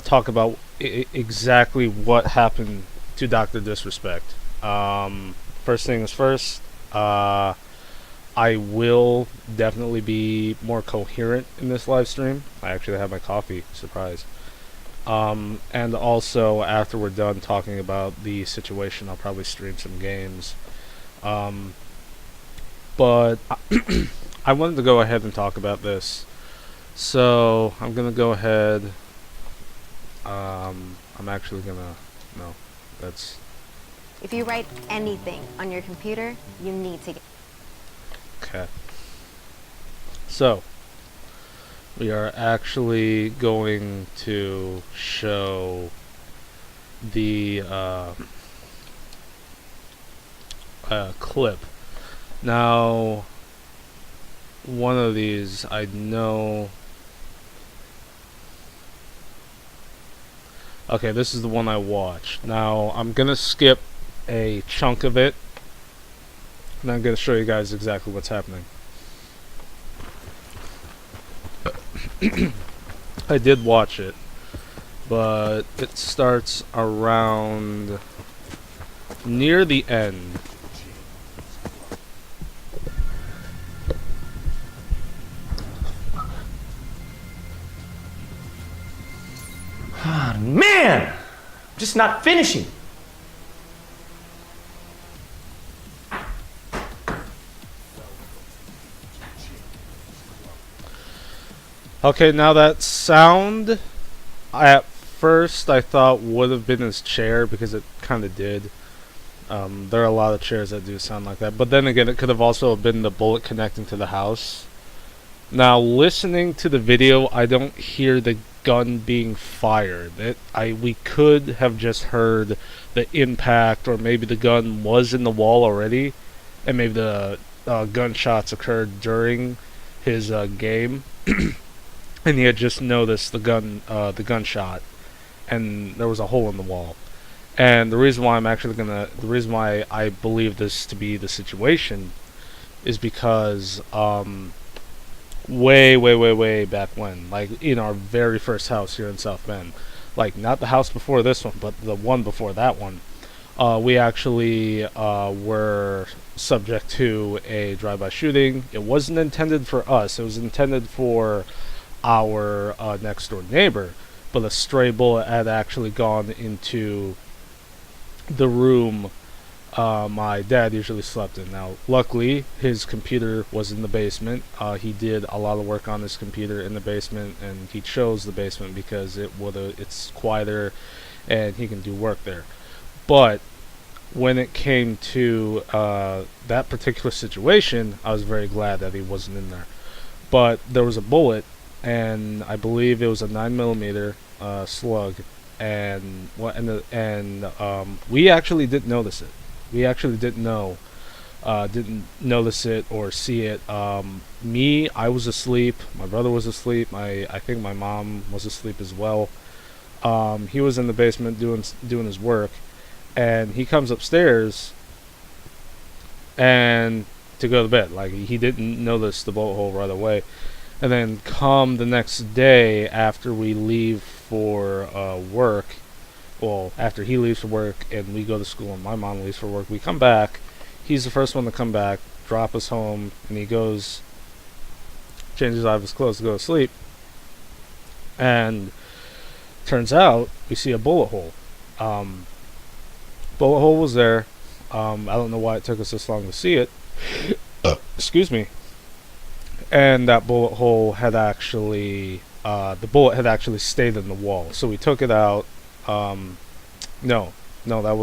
talk about exactly what happened to Dr. Disrespect. First things first, I will definitely be more coherent in this live stream. I actually have my coffee, surprise. And also, after we're done talking about the situation, I'll probably stream some games. Um, but I wanted to go ahead and talk about this. So, I'm going to go ahead. I'm actually going to. No, that's. If you write anything on your computer, you need to get. Okay. So, we are actually going to show the clip. Now, one of these I know. Okay, this is the one I watched. Now, I'm gonna skip a chunk of it, and I'm gonna show you guys exactly what's happening. I did watch it, but it starts around near the end. Man! Just not finishing. Okay, now that sound, at first I thought would have been his chair because it kind of did. There are a lot of chairs that do sound like that, but then again, it could have also been the bullet connecting to the house. Now, listening to the video, I don't hear the gun being fired. We could have just heard the impact, or maybe the gun was in the wall already, and maybe the gunshots occurred during his game, and he had just noticed the gunshot, and there was a hole in the wall. And the reason why the reason why I believe this to be the situation is because way back when, like in our very first house here in South Bend, like not the house before this one, but the one before that one, we actually were subject to a drive-by shooting. It wasn't intended for us. It was intended for our next door neighbor, but a stray bullet had actually gone into the room my dad usually slept in. Now, luckily, his computer was in the basement. He did a lot of work on his computer in the basement, and he chose the basement because it's quieter, and he can do work there. But when it came to that particular situation, I was very glad that he wasn't in there. But there was a bullet, and I believe it was a 9mm slug, and we actually didn't notice it. We actually didn't didn't notice it or see it. I was asleep. My brother was asleep. I think my mom was asleep as well. He was in the basement doing his work, and he comes upstairs and to go to bed. Like, he didn't notice the bullet hole right away. And then come the next day after we leave for work, well, after he leaves for work and we go to school and my mom leaves for work, we come back. He's the first one to come back, drop us home, and he goes, changes out of his clothes to go to sleep. And turns out we see a bullet hole. Bullet hole was there. I don't know why it took us this long to see it. Excuse me. And that bullet hole had actually, the bullet had actually stayed in the wall. So we took it out. No, that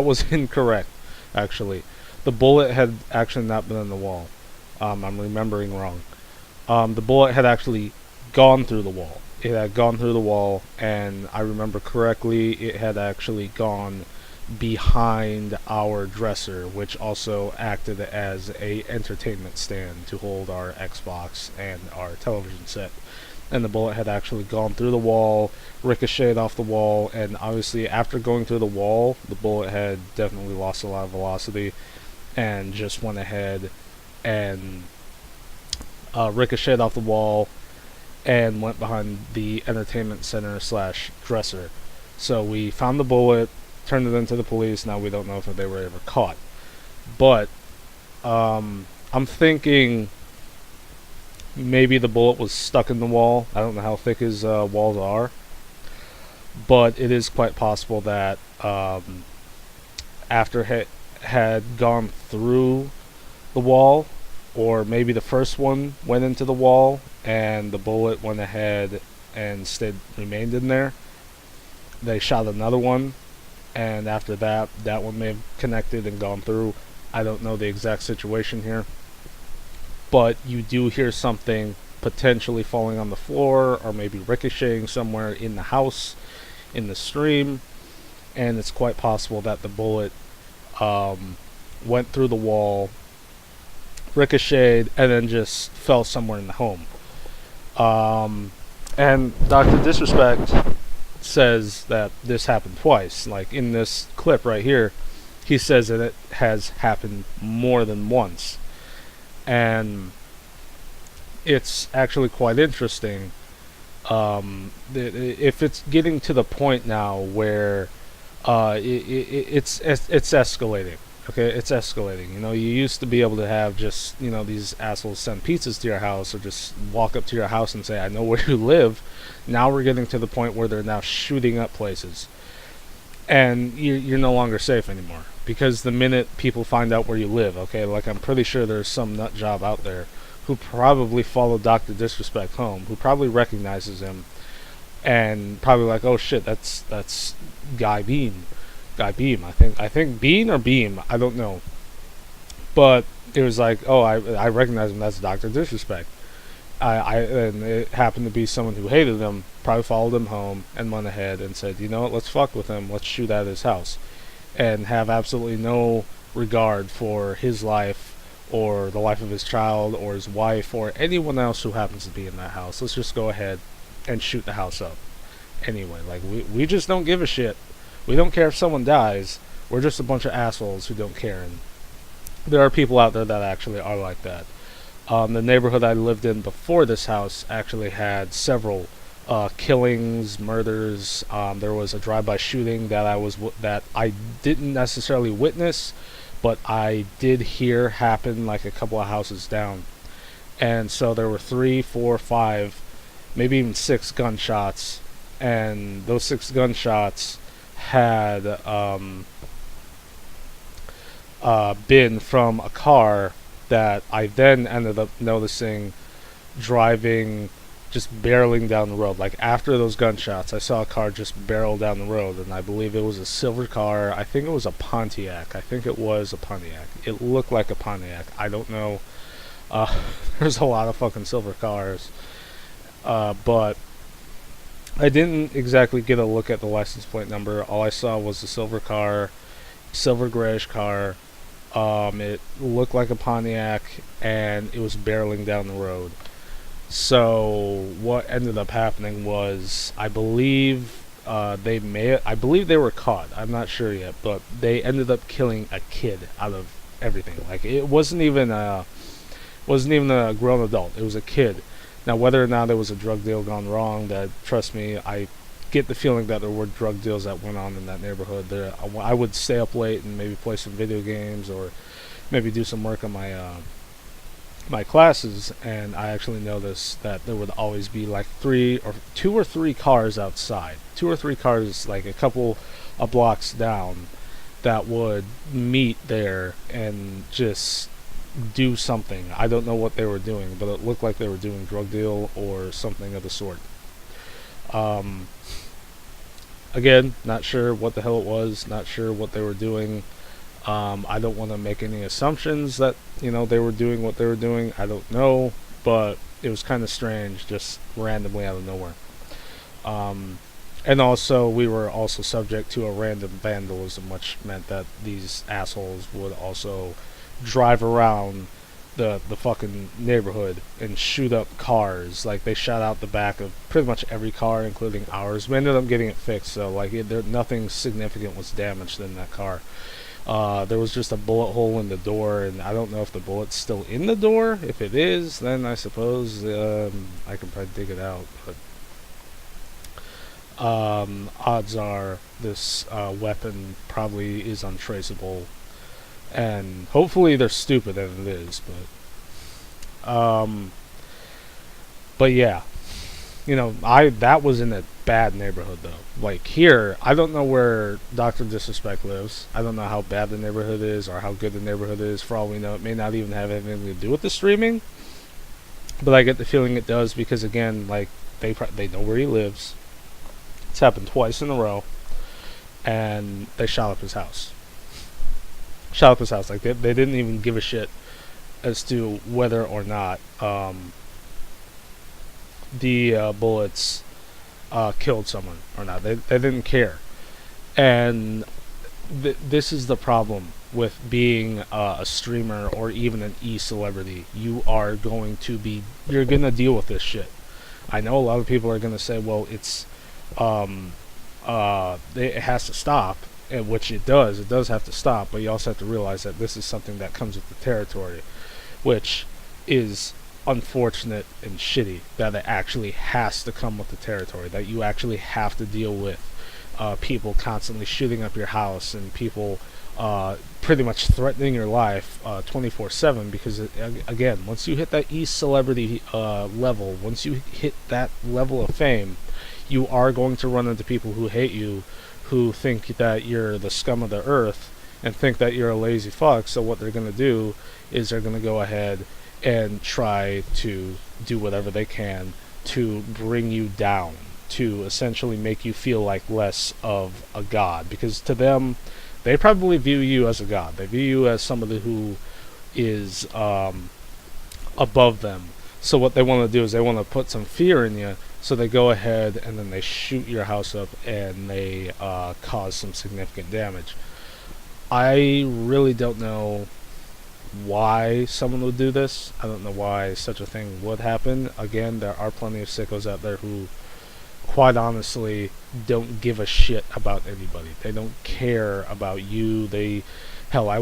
was incorrect, actually. The bullet had actually not been in the wall. I'm remembering wrong. The bullet had actually gone through the wall. It had gone through the wall, and I remember correctly, it had actually gone behind our dresser, which also acted as a entertainment stand to hold our Xbox and our television set. And the bullet had actually gone through the wall, ricocheted off the wall, and obviously after going through the wall, the bullet had definitely lost a lot of velocity and just went ahead and ricocheted off the wall and went behind the entertainment center slash dresser. So we found the bullet, turned it into the police. Now we don't know if they were ever caught. But I'm thinking maybe the bullet was stuck in the wall. I don't know how thick his walls are, but it is quite possible that after it had gone through the wall, or maybe the first one went into the wall and the bullet went ahead and remained in there. They shot another one, and after that, that one may have connected and gone through. I don't know the exact situation here, but you do hear something potentially falling on the floor or maybe ricocheting somewhere in the house, in the stream, and it's quite possible that the bullet went through the wall, ricocheted, and then just fell somewhere in the home. And Dr. Disrespect says that this happened twice. Like in this clip right here, he says that it has happened more than once. And it's actually quite interesting. If it's getting to the point now where it's escalating. Okay, it's escalating. You know, you used to be able to have just, you know, these assholes send pizzas to your house or just walk up to your house and say, I know where you live. Now we're getting to the point where they're now shooting up places. And you're no longer safe anymore. Because the minute people find out where you live, okay, like I'm pretty sure there's some nut job out there who probably followed Dr. Disrespect home, who probably recognizes him, and probably like, oh shit, that's Guy Beam. Guy Beam, I think Bean or Beam, I don't know. But it was like, oh, I recognize him, that's Dr. Disrespect. And it happened to be someone who hated him, probably followed him home, and went ahead and said, you know what, let's fuck with him, let's shoot at his house. And have absolutely no regard for his life, or the life of his child, or his wife, or anyone else who happens to be in that house. Let's just go ahead and shoot the house up. Anyway, like, we just don't give a shit. We don't care if someone dies. We're just a bunch of assholes who don't care. And there are people out there that actually are like that. The neighborhood I lived in before this house actually had several killings, murders. There was a drive-by shooting that I didn't necessarily witness, but I did hear happen like a couple of houses down. And so there were 3, 4, 5, maybe even 6 gunshots, and those 6 gunshots had been from a car that I then ended up noticing driving, just barreling down the road. Like after those gunshots, I saw a car just barrel down the road, and I believe it was a silver car. I think it was a Pontiac. It looked like a Pontiac. I don't know. There's a lot of fucking silver cars, but I didn't exactly get a look at the license plate number. All I saw was the silver car, silver grayish car. It looked like a Pontiac, and it was barreling down the road. So what ended up happening was, I believe they were caught. I'm not sure yet, but they ended up killing a kid out of everything. Like it wasn't even a grown adult. It was a kid. Now, whether or not it was a drug deal gone wrong, that, trust me, I get the feeling that there were drug deals that went on in that neighborhood. I would stay up late and maybe play some video games or maybe do some work on my classes, and I actually noticed that there would always be like 2 or 3 cars outside. 2 or 3 cars, like a couple of blocks down, that would meet there and just do something. I don't know what they were doing, but it looked like they were doing drug deal or something of the sort. Again, not sure what the hell it was, not sure what they were doing. I don't want to make any assumptions that, they were doing what they were doing. I don't know, but it was kind of strange, just randomly out of nowhere. And also, we were also subject to a random vandalism, which meant that these assholes would also drive around the fucking neighborhood and shoot up cars. Like, they shot out the back of pretty much every car, including ours. We ended up getting it fixed, so like nothing significant was damaged in that car. There was just a bullet hole in the door, and I don't know if the bullet's still in the door. If it is, then I suppose I can probably dig it out. But odds are this weapon probably is untraceable, and hopefully they're stupid as it is. But yeah, you know, that was in a bad neighborhood though. Like here, I don't know where Dr. Disrespect lives. I don't know how bad the neighborhood is or how good the neighborhood is. For all we know, it may not even have anything to do with the streaming. But I get the feeling it does because again, like they know where he lives. It's happened twice in a row, and they shot up his house. Shot up his house. Like they didn't even give a shit as to whether or not the bullets killed someone or not. They didn't care. And this is the problem with being a streamer or even an e-celebrity. You're going to deal with this shit. I know a lot of people are going to say, well, it has to stop, which it does. It does have to stop, but you also have to realize that this is something that comes with the territory, which is unfortunate and shitty that it actually has to come with the territory, that you actually have to deal with people constantly shooting up your house and people pretty much threatening your life 24/7 because again, once you hit that e-celebrity level, once you hit that level of fame, you are going to run into people who hate you, who think that you're the scum of the earth and think that you're a lazy fuck. So what they're going to do is they're going to go ahead and try to do whatever they can to bring you down, to essentially make you feel like less of a god, because to them, they probably view you as a god. They view you as somebody who is above them. So what they want to do is they want to put some fear in you, so they go ahead and then they shoot your house up and they cause some significant damage. I really don't know why someone would do this. I don't know why such a thing would happen. Again, there are plenty of sickos out there who quite honestly don't give a shit about anybody. They don't care about you. I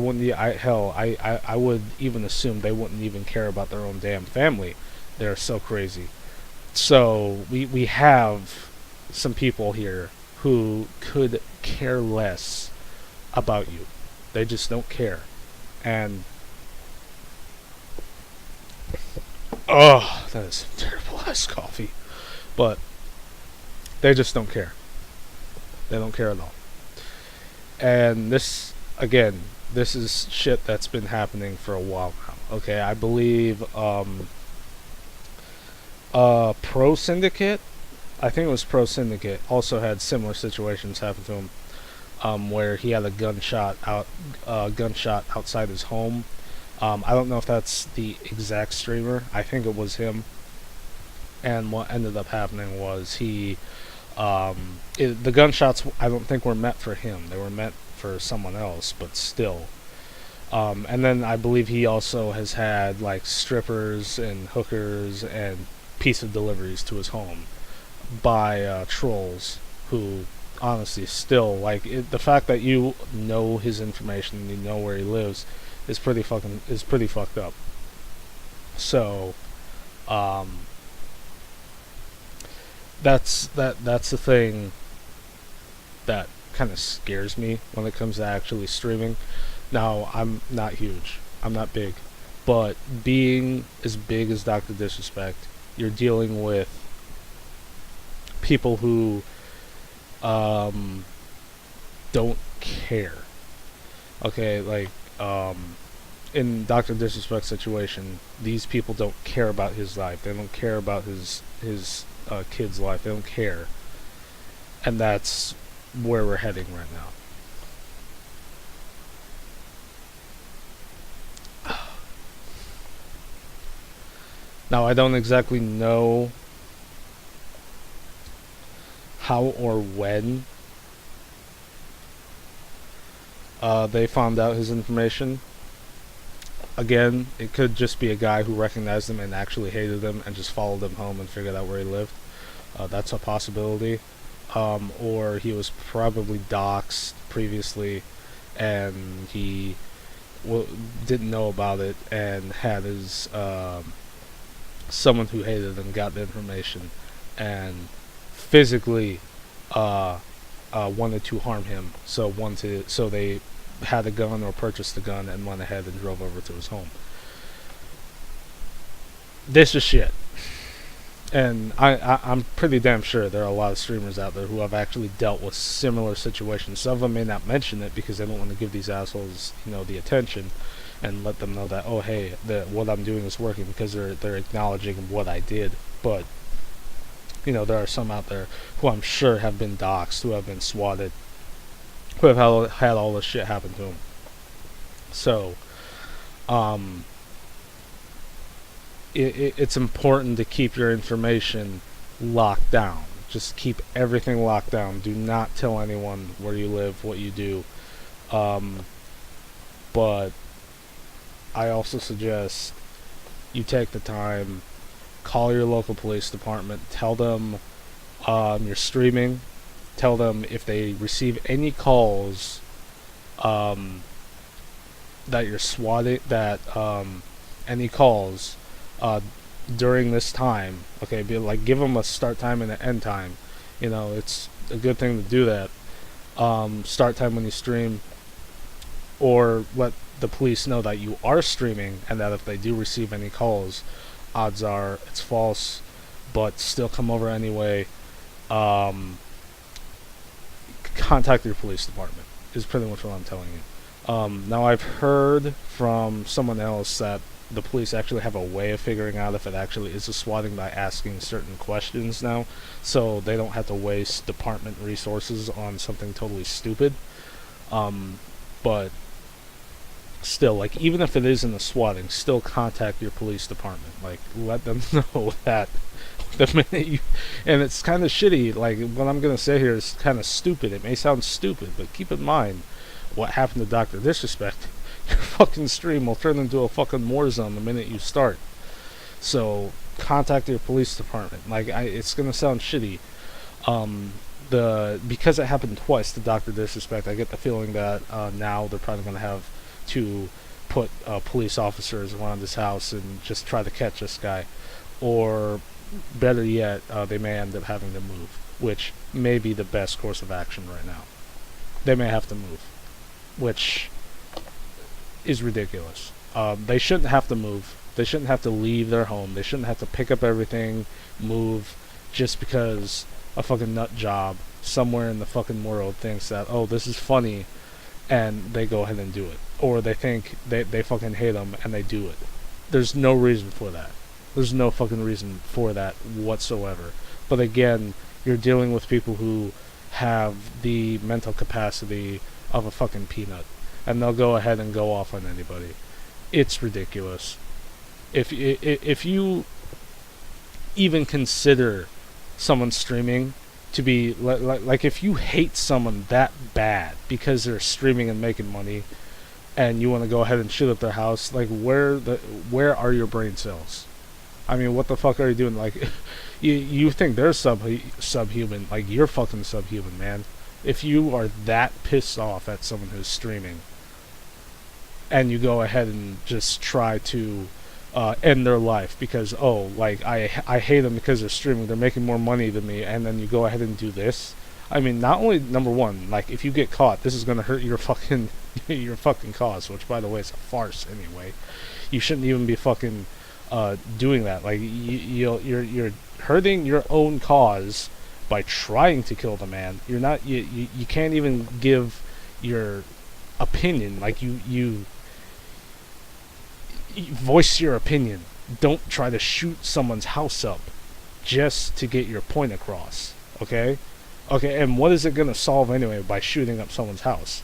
would even assume they wouldn't even care about their own damn family. They're so crazy. So we have some people here who could care less about you. They just don't care. And oh, that is some terrible ass coffee. But they just don't care. They don't care at all. And this, again, this is shit that's been happening for a while now. Okay, I believe Pro Syndicate, I think it was Pro Syndicate, also had similar situations happen to him, where he had a gunshot outside his home. I don't know if that's the exact streamer. I think it was him. And what ended up happening was the gunshots, I don't think were meant for him. They were meant for someone else, but still. And then I believe he also has had like strippers and hookers and pizza deliveries to his home by trolls who honestly still, like, the fact that you know his information and you know where he lives is pretty fucked up. So that's the thing that kind of scares me when it comes to actually streaming. Now, I'm not huge, I'm not big, but being as big as Dr. Disrespect, you're dealing with people who don't care. Okay, like in Dr. Disrespect's situation, these people don't care about his life. They don't care about his kid's life. They don't care. And that's where we're heading right now. Now, I don't exactly know how or when they found out his information. Again, it could just be a guy who recognized him and actually hated him and just followed him home and figured out where he lived. That's a possibility. Or he was probably doxxed previously and he didn't know about it, and had his someone who hated him got the information and physically wanted to harm him. So they had a gun or purchased a gun and went ahead and drove over to his home. This is shit. And I'm pretty damn sure there are a lot of streamers out there who have actually dealt with similar situations. Some of them may not mention it because they don't want to give these assholes, the attention and let them know that, oh, hey, what I'm doing is working, because they're acknowledging what I did. But, there are some out there who I'm sure have been doxxed, who have been swatted, who have had all this shit happen to them. So, it's important to keep your information locked down. Just keep everything locked down. Do not tell anyone where you live, what you do. But I also suggest you take the time, call your local police department, tell them you're streaming, tell them if they receive any calls that you're swatting, that any calls during this time, okay, give them a start time and an end time. It's a good thing to do that. Start time when you stream, or let the police know that you are streaming, and that if they do receive any calls, odds are it's false, but still come over anyway. Contact your police department is pretty much what I'm telling you. Now, I've heard from someone else that the police actually have a way of figuring out if it actually is a swatting by asking certain questions now, so they don't have to waste department resources on something totally stupid. But still, even if it isn't a swatting, still contact your police department. Let them know that the minute you... And it's kind of shitty, what I'm going to say here is kind of stupid. It may sound stupid, but keep in mind what happened to Dr. Disrespect. Your fucking stream will turn into a fucking war zone the minute you start. So contact your police department. It's gonna sound shitty. Because it happened twice to Dr. Disrespect, I get the feeling that now they're probably gonna have to put police officers around his house and just try to catch this guy. Or better yet, they may end up having to move, which may be the best course of action right now. They may have to move, which is ridiculous. They shouldn't have to move. They shouldn't have to leave their home. They shouldn't have to pick up everything, move, just because a fucking nut job somewhere in the fucking world thinks that, oh, this is funny, and they go ahead and do it. Or they think they fucking hate them, and they do it. There's no reason for that. There's no fucking reason for that whatsoever. But again, you're dealing with people who have the mental capacity of a fucking peanut, and they'll go ahead and go off on anybody. It's ridiculous. If you even consider someone streaming to be if you hate someone that bad because they're streaming and making money, and you want to go ahead and shoot up their house, where are your brain cells? I mean, what the fuck are you doing? You think they're subhuman? You're fucking subhuman, man. If you are that pissed off at someone who's streaming, and you go ahead and just try to end their life because, I hate them because they're streaming, they're making more money than me, and then you go ahead and do this. I mean, not only, number one, if you get caught, this is going to hurt your fucking your fucking cause, which, by the way, is a farce anyway. You shouldn't even be fucking doing that. You're hurting your own cause by trying to kill the man. You're not, you can't even give your opinion. You voice your opinion. Don't try to shoot someone's house up just to get your point across. Okay, and what is it gonna solve anyway by shooting up someone's house?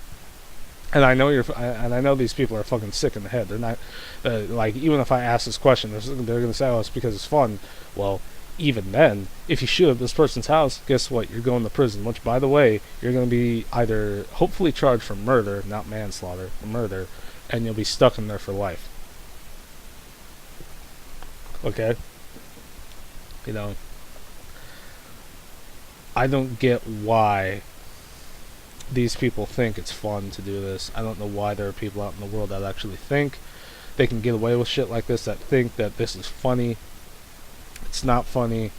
And I know these people are fucking sick in the head. They're not even if I ask this question, they're gonna say, "Oh, it's because it's fun." Well, even then, if you shoot up this person's house, guess what? You're going to prison. Which, by the way, you're gonna be either hopefully charged for murder, not manslaughter, murder, and you'll be stuck in there for life. Okay? I don't get why these people think it's fun to do this. I don't know why there are people out in the world that actually think they can get away with shit like this, that think that this is funny. It's not funny.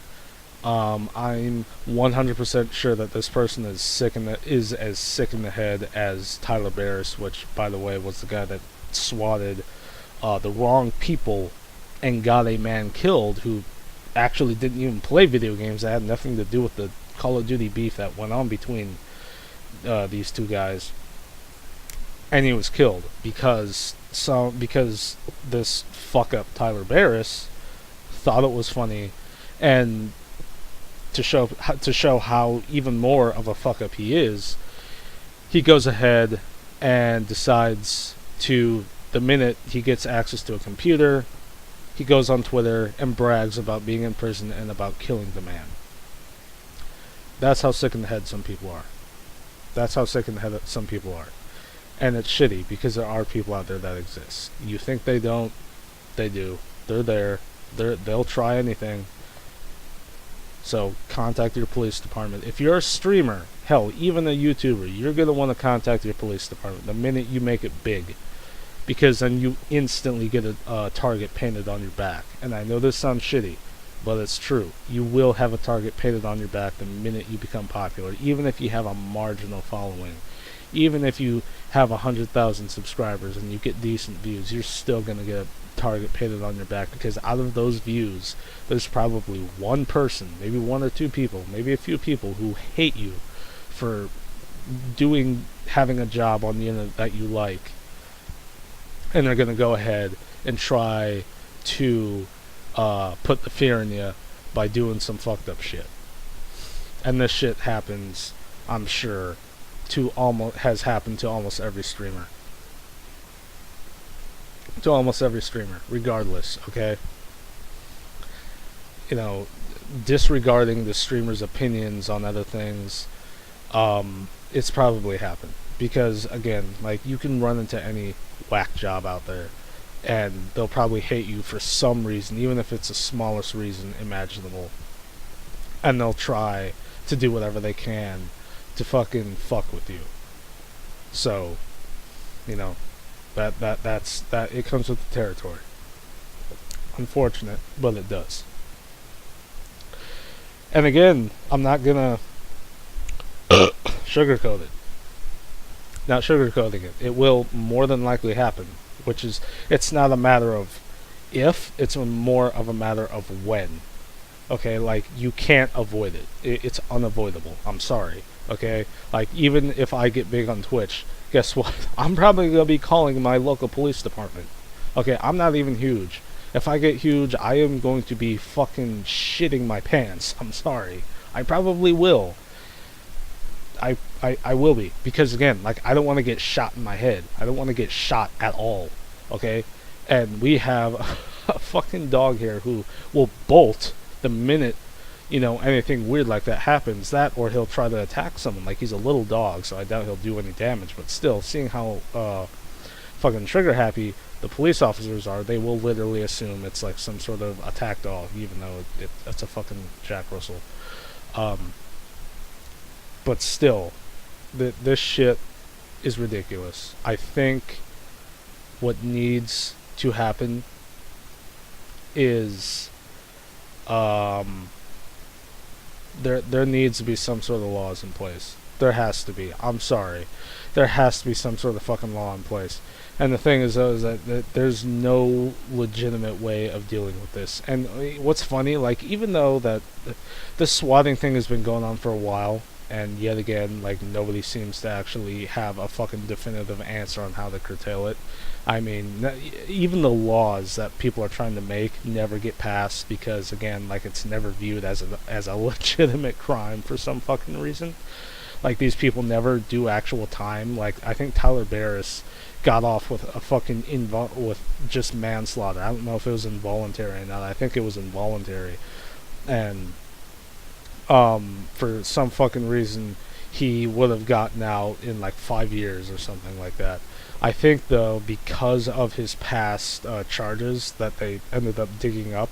I'm 100% sure that this person is as sick in the head as Tyler Barris, which, by the way, was the guy that swatted the wrong people and got a man killed who actually didn't even play video games. That had nothing to do with the Call of Duty beef that went on between these two guys, and he was killed because this fuck up Tyler Barris thought it was funny, and to show how even more of a fuck up he is, he goes ahead and decides to, the minute he gets access to a computer, he goes on Twitter and brags about being in prison and about killing the man. That's how sick in the head some people are. That's how sick in the head some people are. And it's shitty because there are people out there that exist. You think they don't, they do. They're there. They'll try anything. So contact your police department. If you're a streamer, hell, even a YouTuber, you're going to want to contact your police department the minute you make it big. Because then you instantly get a target painted on your back. And I know this sounds shitty, but it's true. You will have a target painted on your back the minute you become popular, even if you have a marginal following. Even if you have 100,000 subscribers and you get decent views, you're still going to get a target painted on your back, because out of those views, there's probably one person, maybe one or two people, maybe a few people who hate you for having a job on the internet that you like. And they're going to go ahead and try to put the fear in you by doing some fucked up shit. And this shit happens, I'm sure, has happened to almost every streamer. To almost every streamer, regardless, okay? You know, disregarding the streamer's opinions on other things, it's probably happened. Because, again, like, you can run into any whack job out there, and they'll probably hate you for some reason, even if it's the smallest reason imaginable. And they'll try to do whatever they can to fucking fuck with you. So, you know, that's it comes with the territory. Unfortunate, but it does. And again, I'm not gonna sugarcoat it. Not sugarcoating it. It will more than likely happen, which is, it's not a matter of if, it's more of a matter of when. Okay, like, you can't avoid it. It's unavoidable. I'm sorry. Okay, like, even if I get big on Twitch, guess what? I'm probably gonna be calling my local police department. Okay, I'm not even huge. If I get huge, I am going to be fucking shitting my pants. I'm sorry. I probably will. I will be, because again, like, I don't want to get shot in my head. I don't want to get shot at all, okay? And we have a fucking dog here who will bolt the minute, you know, anything weird like that happens. That, or he'll try to attack someone. Like, he's a little dog, so I doubt he'll do any damage, but still, seeing how fucking trigger happy the police officers are, they will literally assume it's like some sort of attack dog, even though it's a fucking Jack Russell. But still, this shit is ridiculous. I think what needs to happen is there needs to be some sort of laws in place. There has to be. I'm sorry. There has to be some sort of fucking law in place. And the thing is, though, is that there's no legitimate way of dealing with this. And what's funny, like, even though that this swatting thing has been going on for a while, and yet again, like, nobody seems to actually have a fucking definitive answer on how to curtail it. I mean, even the laws that people are trying to make never get passed because, again, like, it's never viewed as a legitimate crime for some fucking reason. Like, these people never do actual time. Like, I think Tyler Barris got off with a fucking with just manslaughter. I don't know if it was involuntary or not. I think it was involuntary. And for some fucking reason, he would have gotten out in like 5 years or something like that. I think, though, because of his past charges that they ended up digging up,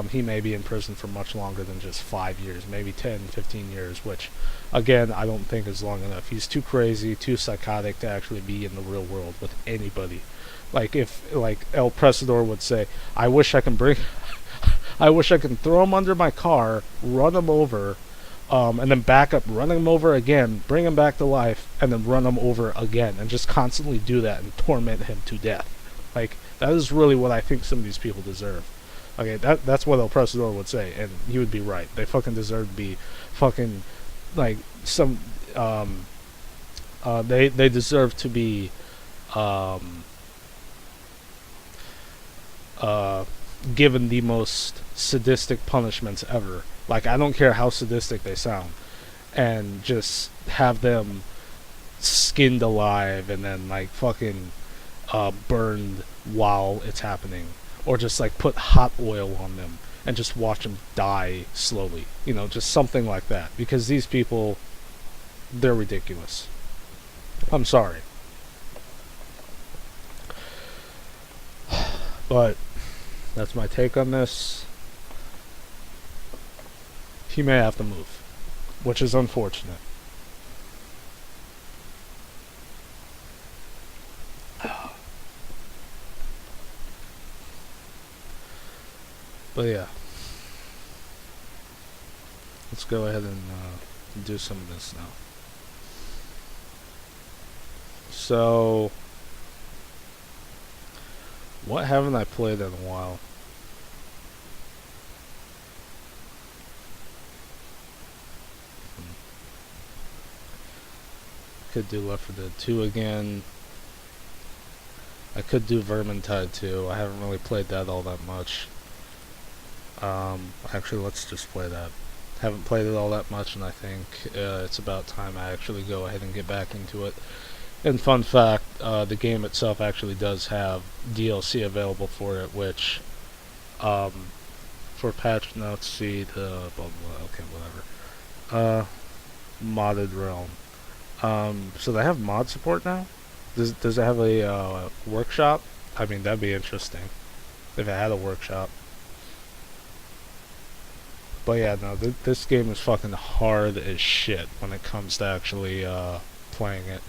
he may be in prison for much longer than just 5 years, maybe 10, 15 years, which, again, I don't think is long enough. He's too crazy, too psychotic to actually be in the real world with anybody. Like, if, like, El Presador would say, I wish I can I wish I can throw him under my car, run him over, and then back up, run him over again, bring him back to life, and then run him over again, and just constantly do that and torment him to death. Like, that is really what I think some of these people deserve. Okay, that's what El Presador would say, and he would be right. They fucking deserve to be fucking, like, some, they deserve to be, given the most sadistic punishments ever. Like, I don't care how sadistic they sound, and just have them skinned alive and then, like, fucking, burned while it's happening. Or just, like, put hot oil on them and just watch them die slowly. You know, just something like that. Because these people, they're ridiculous. I'm sorry. But that's my take on this. He may have to move, which is unfortunate. But yeah, let's go ahead and do some of this now. So, what haven't I played in a while? Could do Left 4 Dead 2 again. I could do Vermintide 2. I haven't really played that all that much. Actually, let's just play that. Haven't played it all that much, and I think it's about time I actually go ahead and get back into it. And fun fact, the game itself actually does have DLC available for it, which, for patch notes, see the blah blah. Okay, whatever. Modded realm. So they have mod support now. Does it have a workshop? I mean, that'd be interesting if it had a workshop. But yeah, no, this game is fucking hard as shit when it comes to actually playing it.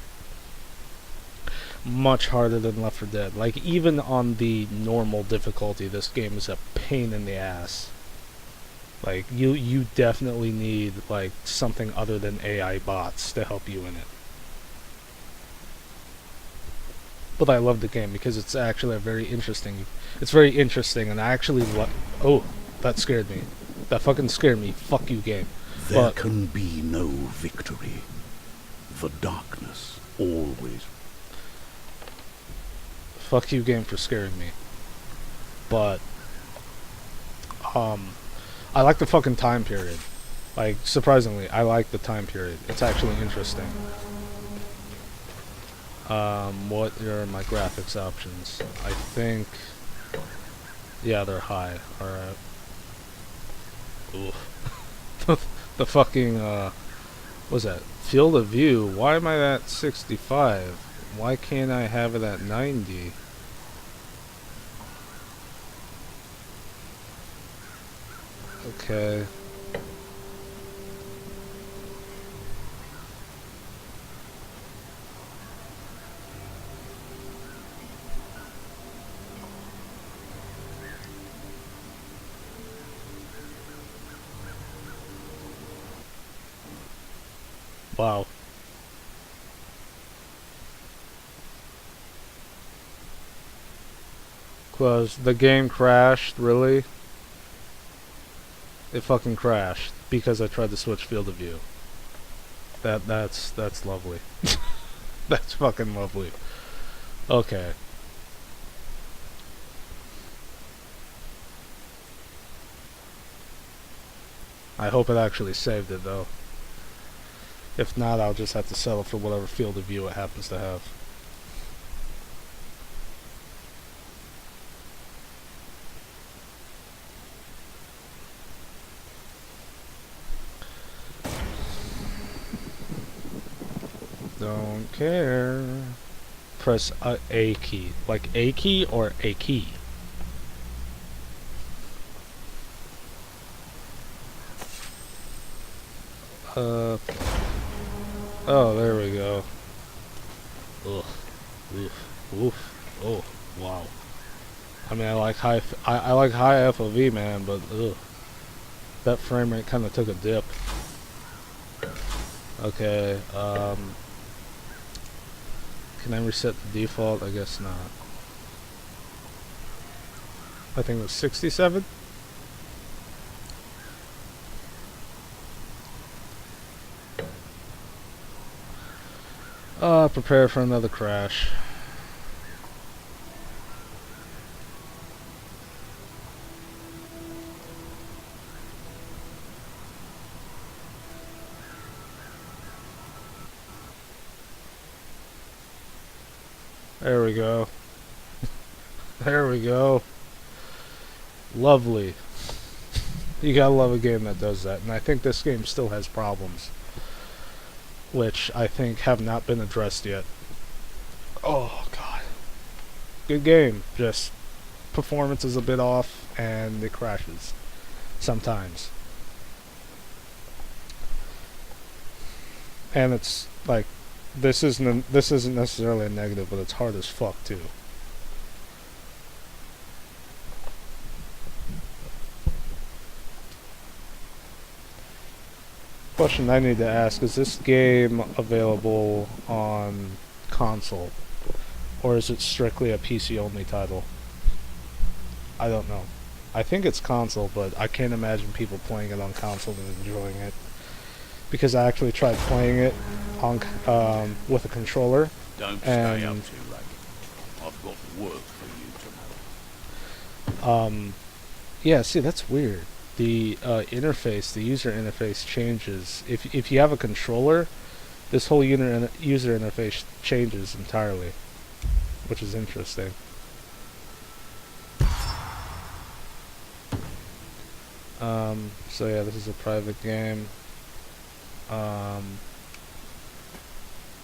Much harder than Left 4 Dead. Like, even on the normal difficulty, this game is a pain in the ass. Like, you definitely need, like, something other than AI bots to help you in it. But I love the game because it's actually a very interesting... It's very interesting, and I actually oh, that scared me. That fucking scared me. Fuck you, game. There can be no victory. The darkness always. Fuck you, game, for scaring me. But, I like the fucking time period. Like, surprisingly, I like the time period. It's actually interesting. What are my graphics options? I think... Yeah, they're high. Alright. The fucking, what's that? Field of view. Why am I at 65? Why can't I have it at 90? Okay. Wow. Close. The game crashed, really? It fucking crashed because I tried to switch field of view. That's lovely. That's fucking lovely. Okay. I hope it actually saved it though. If not, I'll just have to settle for whatever field of view it happens to have. Don't care. Press A key. Like A key or A key? Oh, there we go. Ugh. Oof. Oof. Oh, wow. I mean, I like I like high FOV, man, but ugh. That frame rate kind of took a dip. Okay, can I reset the default? I guess not. I think it was 67? Prepare for another crash. There we go. There we go. Lovely. You gotta love a game that does that. And I think this game still has problems, which I think have not been addressed yet. Oh, God. Good game. Just performance is a bit off, and it crashes. Sometimes. And it's like, this isn't necessarily a negative, but it's hard as fuck, too. Question I need to ask, is this game available on console, or is it strictly a PC only title? I don't know. I think it's console, but I can't imagine people playing it on console and enjoying it, because I actually tried playing it on with a controller. Don't stay up too late. I've got work for you tomorrow. Yeah, see, that's weird. The interface, the user interface changes. If you have a controller, this whole user interface changes entirely, which is interesting. So yeah, this is a private game.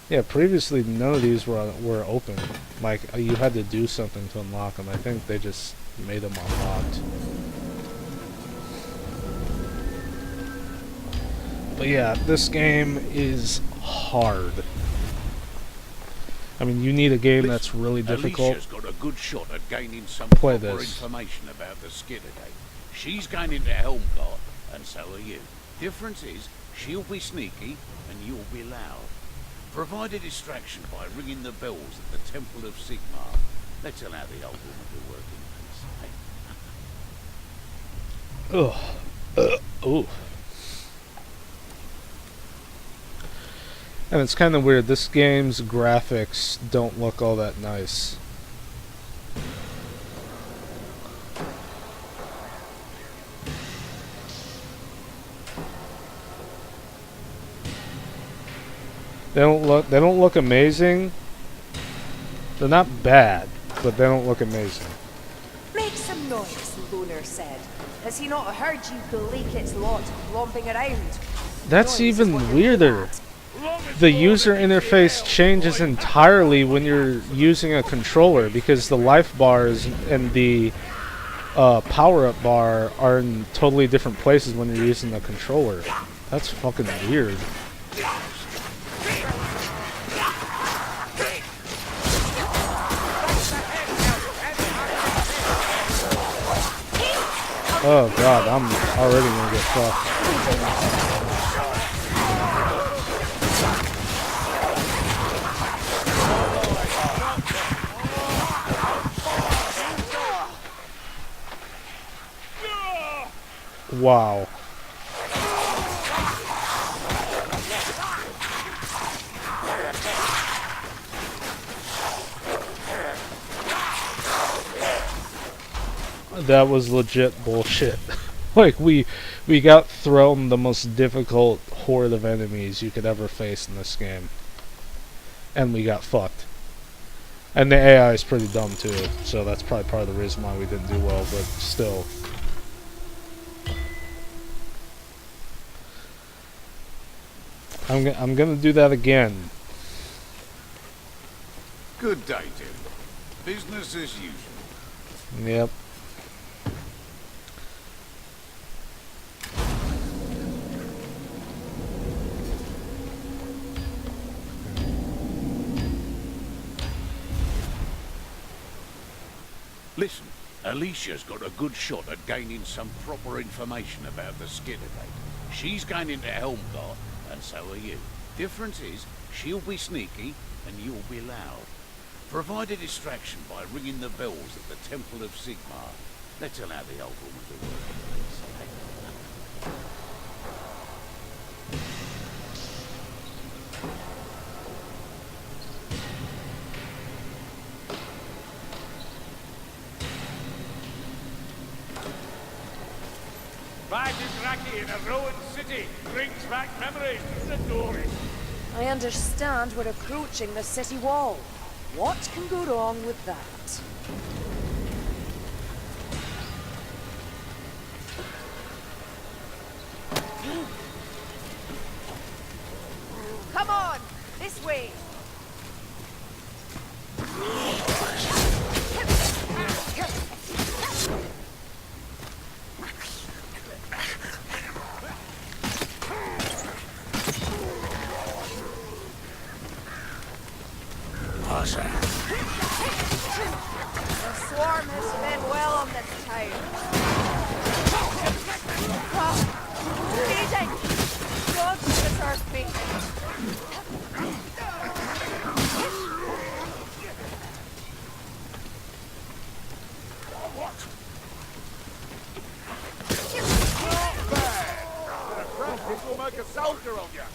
Yeah, previously none of these were open. Like, you had to do something to unlock them. I think they just made them unlocked. But yeah, this game is hard. I mean, you need a game that's really difficult. Alicia's got a good shot at gaining some Play proper this. information about the Skittergate. She's going into Helmgart, and so are you. Difference is, she'll be sneaky, and you'll be loud. Provide a distraction by ringing the bells at the Temple of Sigmar. Let's allow the old woman to work in peace. Ugh. Ooh. And it's kind of weird. This game's graphics don't look all that nice. They don't look amazing. They're not bad, but they don't look amazing. Make some noise, Loner said. Has he not heard you Galeekit's lot romping around? That's Noise is even what you're weirder. at. The user interface changes entirely when you're using a controller, because the life bars and the power-up bar are in totally different places when you're using the controller. That's fucking weird. Oh god, I'm already gonna get fucked. Wow. That was legit bullshit. Like, we got thrown the most difficult horde of enemies you could ever face in this game. And we got fucked. And the AI is pretty dumb too, so that's probably part of the reason why we didn't do well, but still. I'm gonna do that again. Good day, Tim. Business as usual. Yep. Listen, Alicia's got a good shot at gaining some proper information about the Skittergate. She's going into Helmgart, and so are you. Difference is, she'll be sneaky, and you'll be loud. Provide a distraction by ringing the bells at the Temple of Sigmar. Let's allow the old woman to work, please. Raki in a ruined city brings back memories of the glory. I understand we're approaching the city wall. What can go wrong with that? Come on! This way! The swarm has fed well on this town. Feeding! God give us our faith. This will make a soldier of you.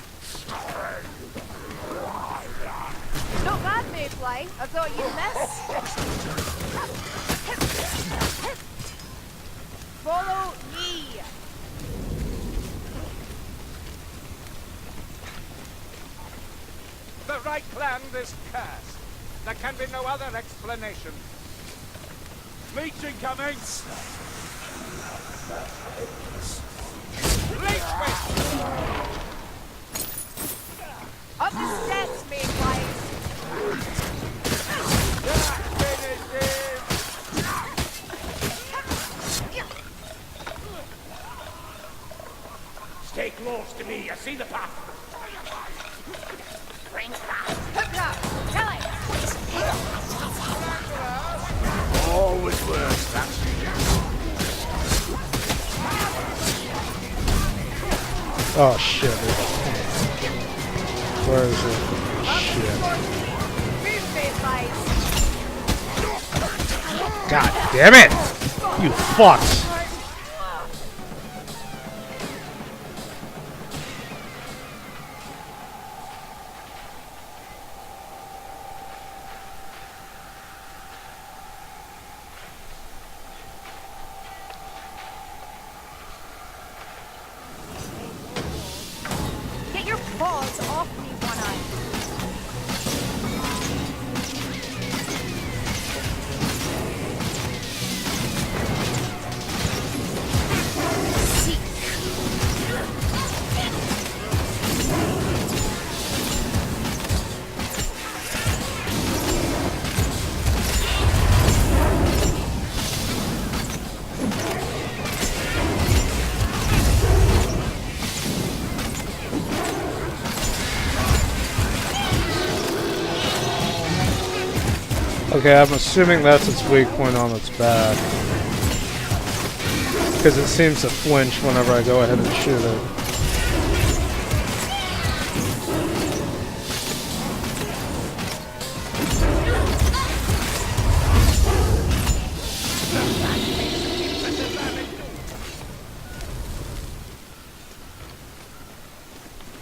Not bad, Mayfly. I thought you'd miss. Follow me. The right land is cursed. There can be no other explanation. Leech incoming! Leech wing! Up the steps, Mayflies. That finished him! Stay close to me, you see the path? Hook up. Kill it. Always worse, that's Oh shit. Where is it? Shit. Move, Mayflies. God damn it! You fucks! Get your paws off me, One-Eye. Okay, I'm assuming that's its weak point on its back. Because it seems to flinch whenever I go ahead and shoot it.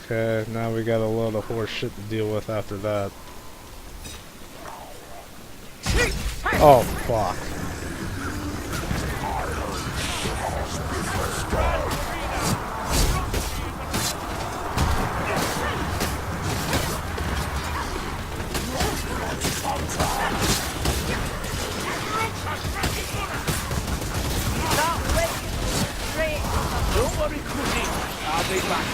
Okay, now we got a load of horse shit to deal with after that. Oh, fuck. Don't worry, Cookie. I'll be back.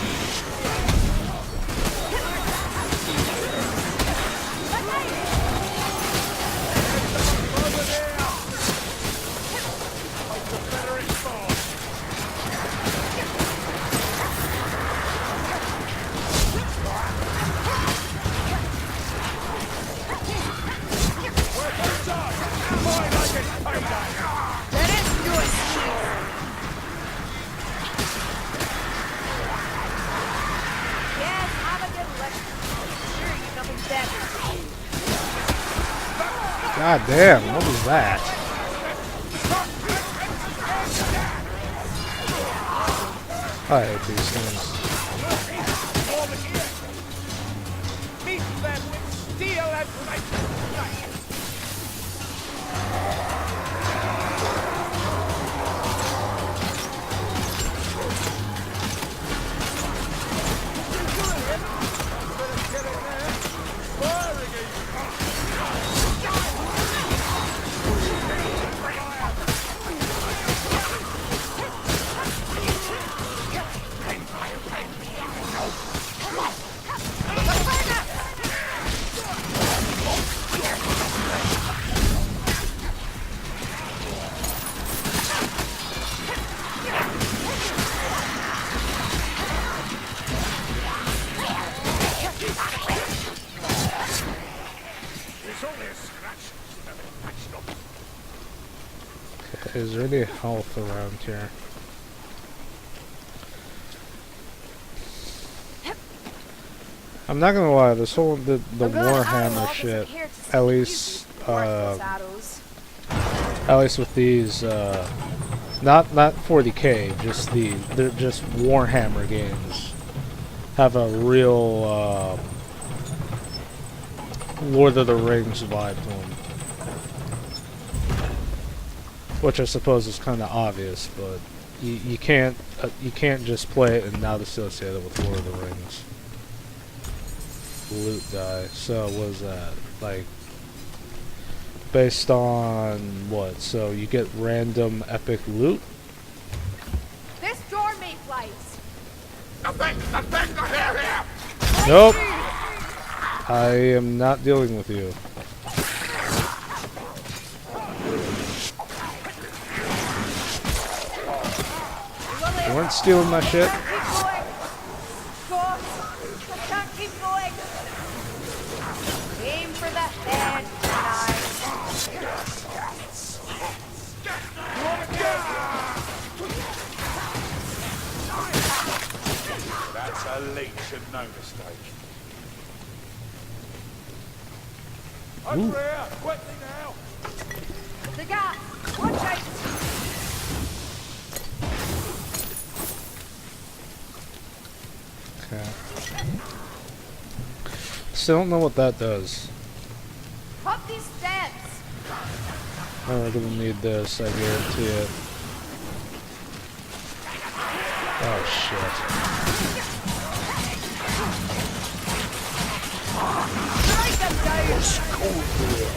God damn, what was that? I hate these things. Meet them with steel and lightning. Is there any health around here? I'm not gonna lie, this whole the Warhammer shit, at least with these not 40K, they're just Warhammer games have a real Lord of the Rings vibe to them. Which I suppose is kind of obvious, but you can't just play it and not associate it with Lord of the Rings. Loot die. So what is that? Like based on what? So you get random epic loot? This door may flies. Nope. I am not dealing with you. You weren't stealing my shit. God, I can't keep going. Aim for the head, That's a leech and no mistake. Andrea, quickly now! The gas! Watch out! Okay. Still don't know what that does. Up these steps! Oh, we're gonna need this, I guarantee it. Oh shit. Strike them down! It's cold here.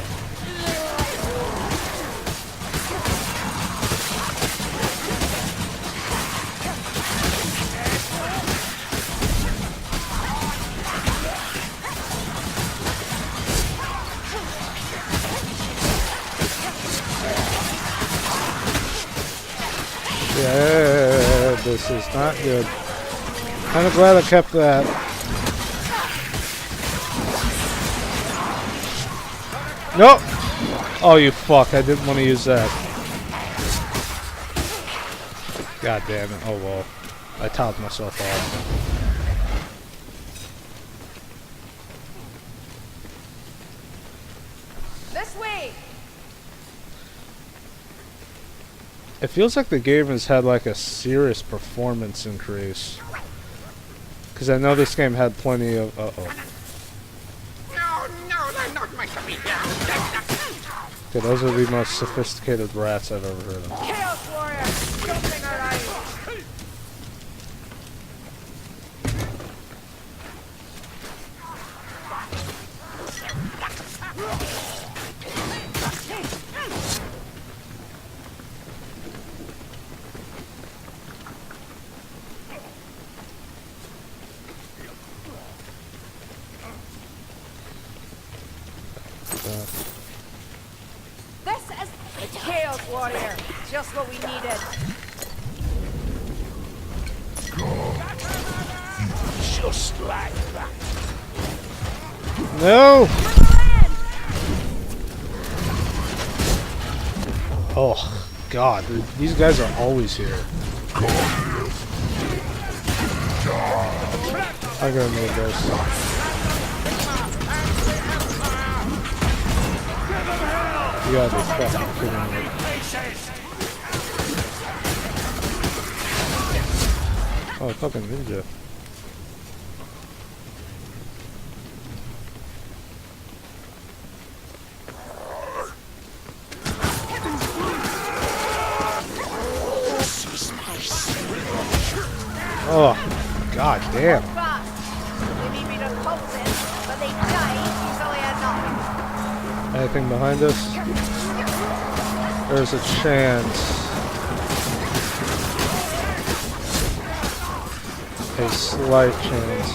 Yeah, this is not good. Kinda glad I kept that. Nope! Oh, you fuck, I didn't want to use that. God damn it, oh well. I topped myself off. This way! It feels like the game has had like a serious performance increase. Because I know this game had plenty of... Uh-oh. No, they're not meant to be here. Okay, those are the most sophisticated rats I've ever heard of. Chaos Warrior! Jumping around! This is the Chaos Warrior! Just what we needed! Just like that. No! Oh, God. These guys are always here. I'm gonna need this. You gotta be fucking kidding me. Oh, fucking ninja. Oh, god damn. Fast. They may be repulsive, but they die easily enough. Anything behind us? There's a chance. A slight chance.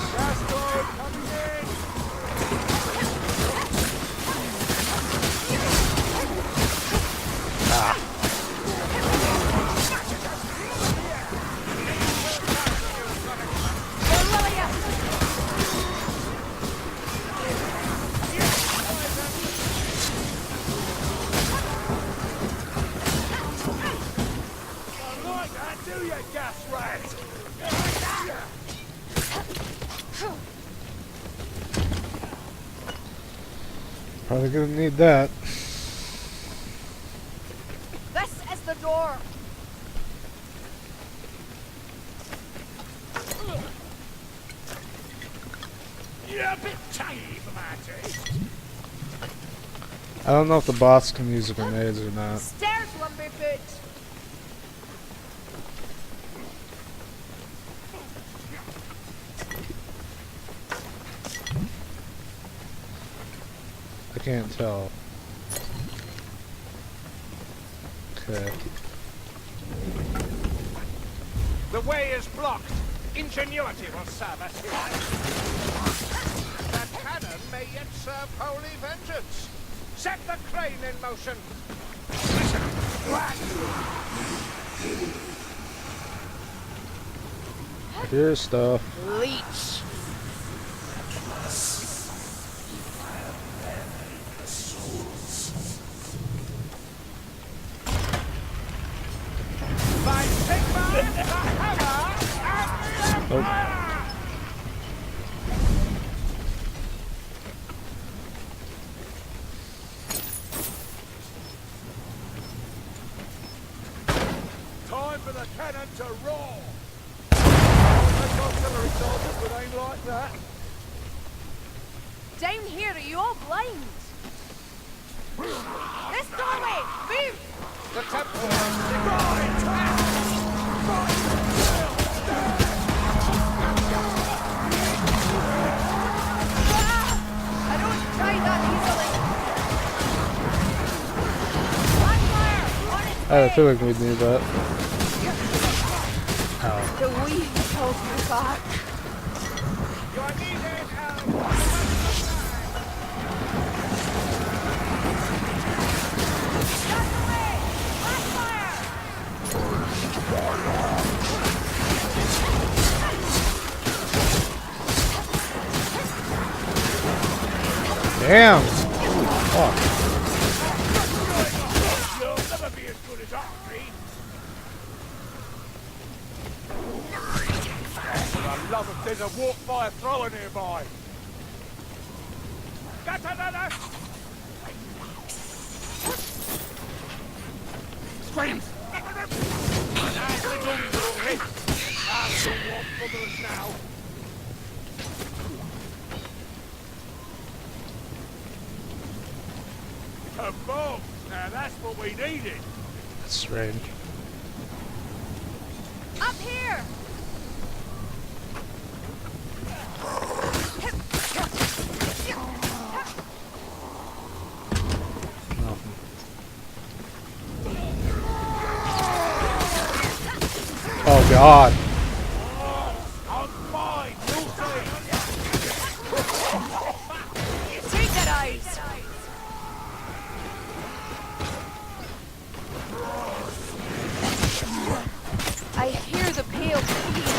Probably gonna need that. This is the door. You're a bit tangy for my taste. I don't know if the boss can use the grenades or not. Stairs, Lumberfoot. I can't tell. Okay. The way is blocked. Ingenuity will serve us here. That cannon may yet serve holy vengeance. Set the crane in motion. Here's stuff. Leech. By Sigma, the hammer, and the Oh. time for the cannon to roar. That's artillery soldiers, but ain't like that. Down here, are you all blind? This doorway! Move! The temple is I don't try that easily. Blackfire! On its I way! feel like we'd need that. The weed holds me back. You're needed, Shut away! Blackfire! Damn! Fuck. You'll never be as good as Archie. For the love of there's a warp fire thrower nearby. Da-da-da-da! Screams! Nice little glory. That's the warp bubbles now. A bomb! Now that's what we needed. That's strange. Up here! Nothing. Oh god. I'm fine, you'll see. Take that eyes! I hear the pale feet.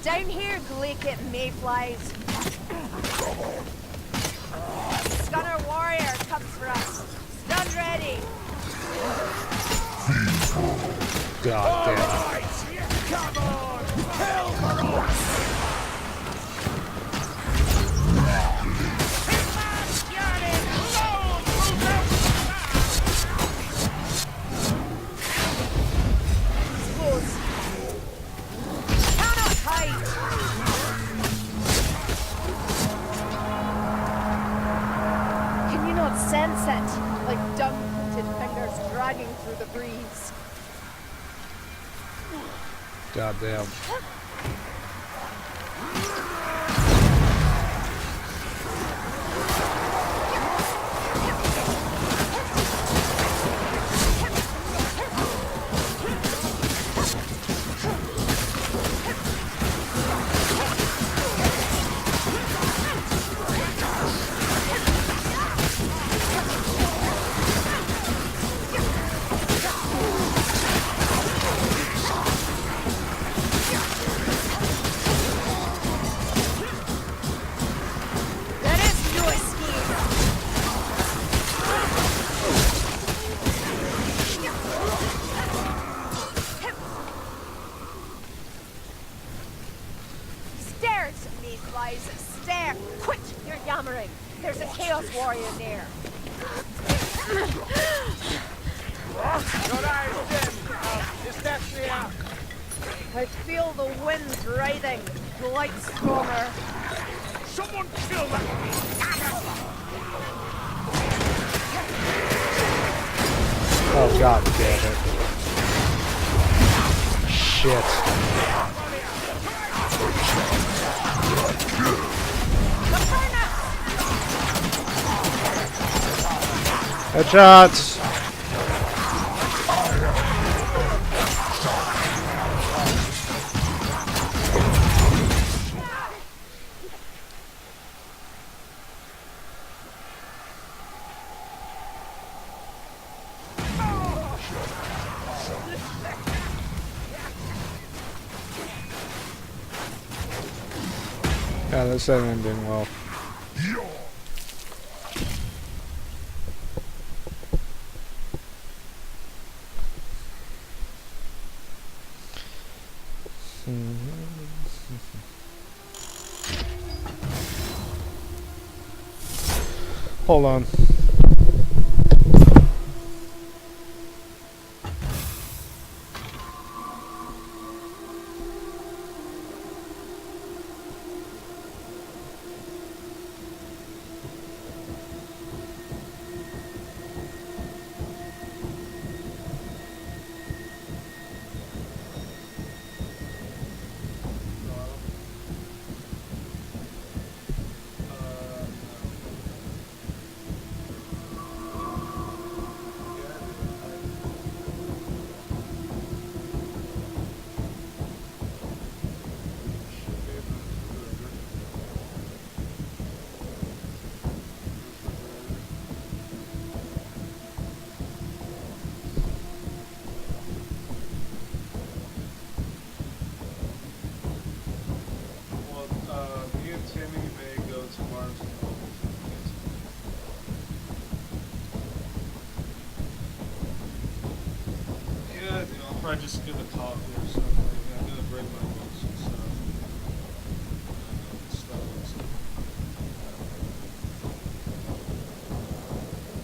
Down here, Glaciate mayflies. Stunner warrior comes for us. Stand ready. God damn it. Come on! Hell for us! Close. Cannot hide! Can you not sense it? Like dung-coated fingers dragging through the breeze. God damn. There is no escape! Stare to me, flies! Stare! Quit your yammering! There's a Chaos Warrior there! Your eyes dim! Is death near? I feel the wind writhing, Blight Stormer. Someone kill that! Oh god damn it. Shit. Headshots! Yeah, this ain't ending well. Hold on. Me and Timmy may go to Mars and yeah, I'll probably just get a coffee or something. I'm gonna break my books and stuff.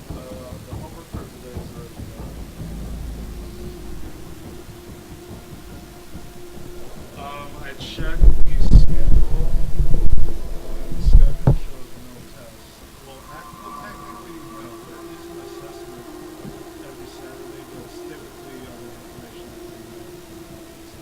The homework for today is already done. I checked the schedule. The schedule shows no tests. Well, technically, no. There is an assessment every Saturday, but it's typically on the information that's in there. It's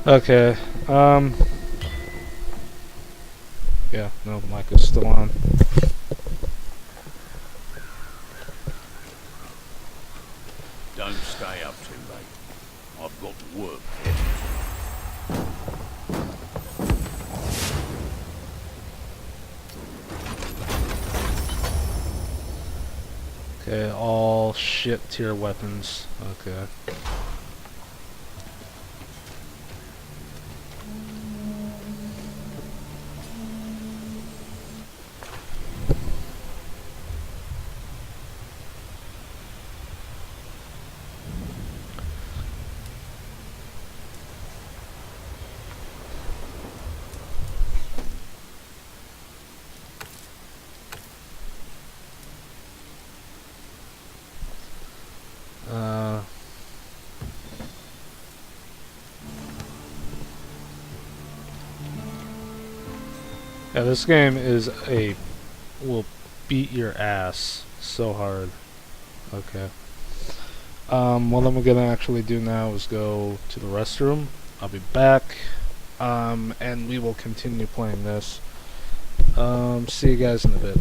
Okay. Yeah, no, the mic is still on. Don't stay up too late. I've got to work. Okay, all shit tier weapons. Okay. Uh, yeah, this game is will beat your ass so hard. Okay. What I'm gonna actually do now is go to the restroom. I'll be back. And we will continue playing this. See you guys in a bit.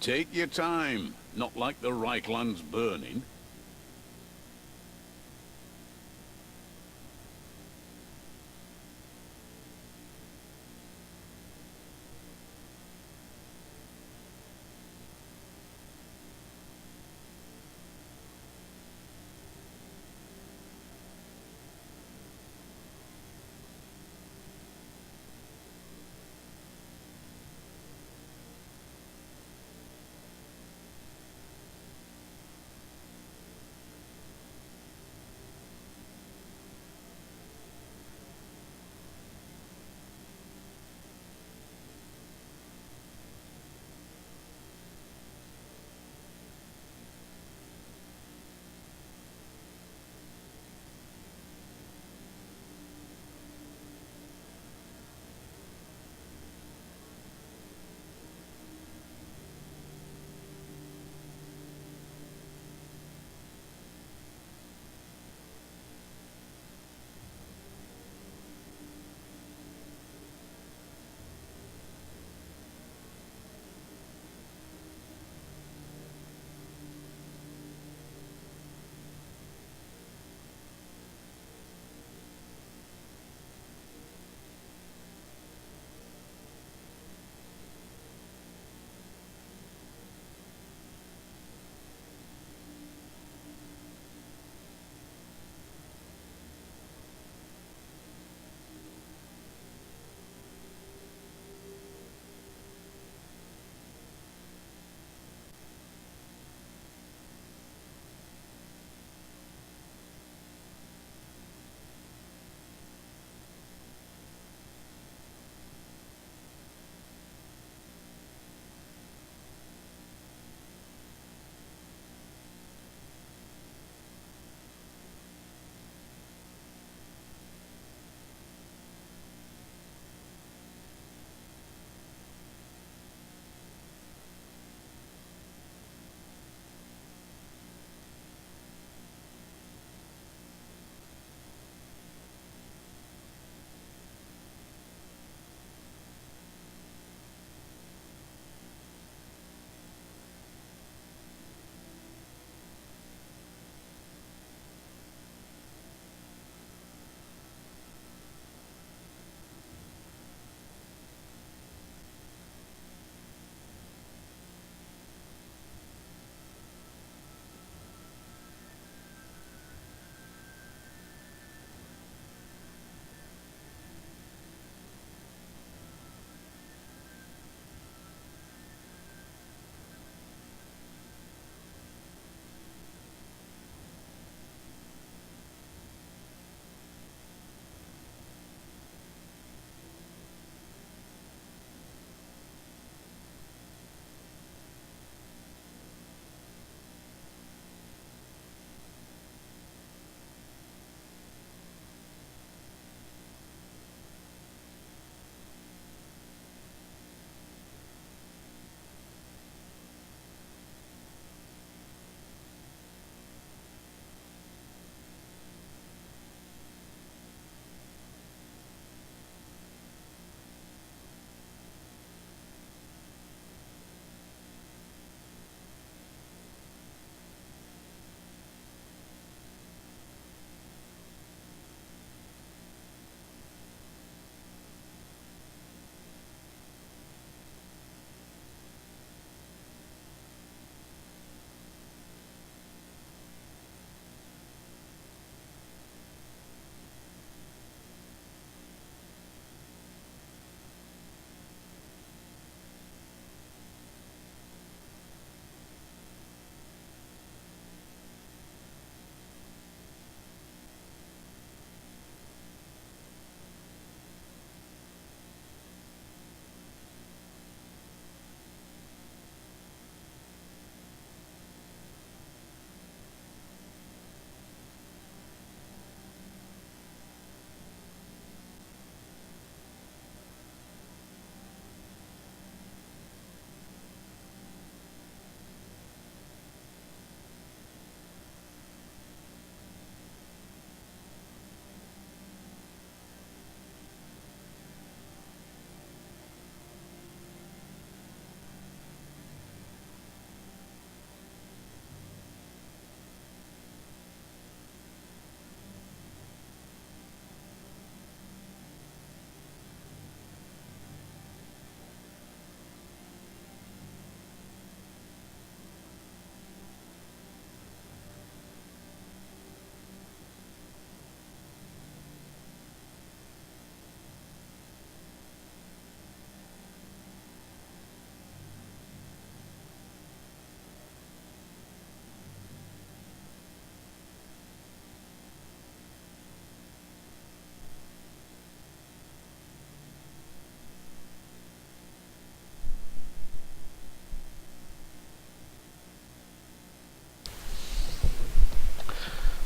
Take your time. Not like the Reichland's burning.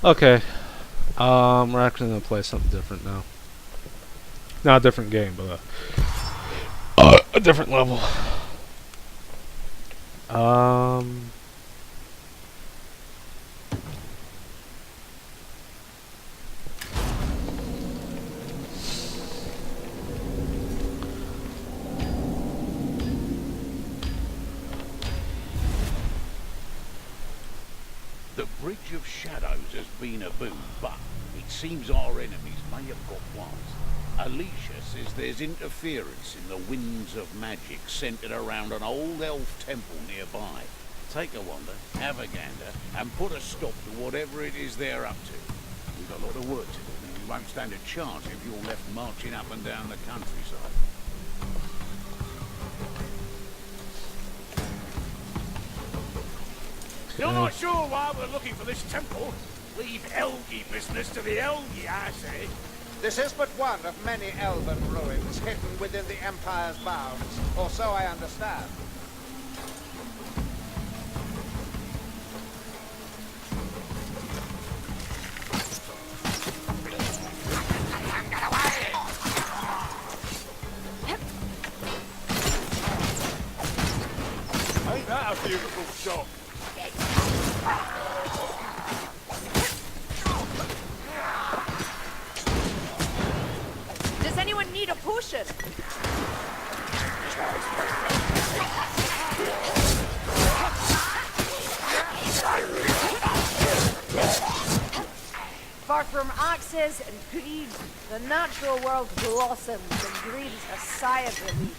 Okay. We're actually gonna play something different now. Not a different game, but a different level. The Bridge of Shadows has been a boon, but it seems our enemies may have got wise. Alicia says there's interference in the winds of magic centered around an old elf temple nearby. Take a wander, have a gander, and put a stop to whatever it is they're up to. We've got a lot of work to do, and we won't stand a chance if you're left marching up and down the countryside. You're not sure why we're looking for this temple? Leave Elgy business to the Elgy, I say. This is but one of many elven ruins hidden within the Empire's bounds, or so I understand. Ain't that a beautiful shot? Does anyone need a potion? Far from axes and greed, the natural world blossoms and breathes a sigh of relief.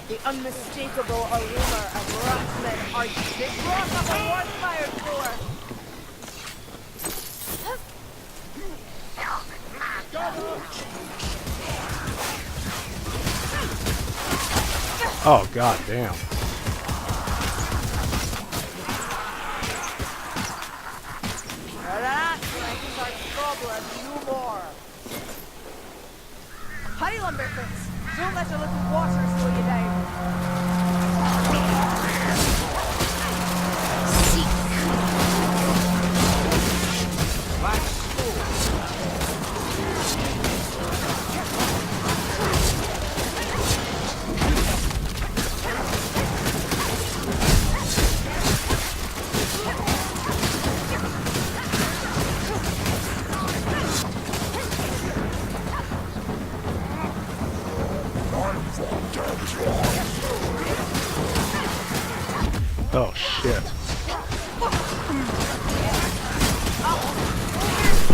The unmistakable aroma of rattling arches. They brought up a bonfire floor. Oh god damn. That brings our problem no more. Hurry, Lumberfoots. Don't let a little water slow you down. Oh shit.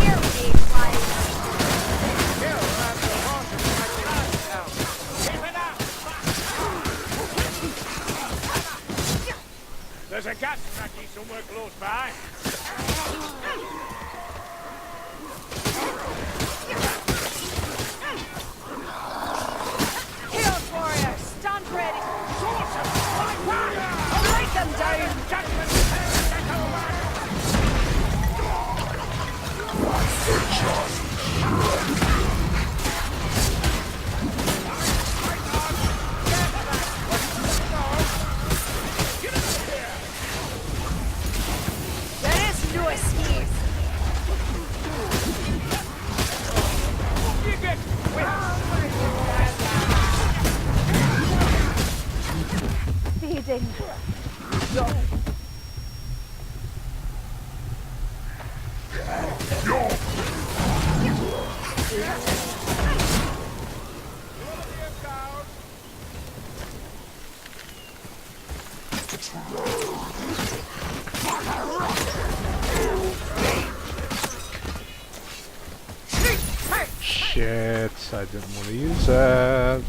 Here we fly. There's a gas cracky somewhere close by. Chaos warriors, stand ready. Break them down. There is no escape. Feeding. Shit, I didn't want to use that.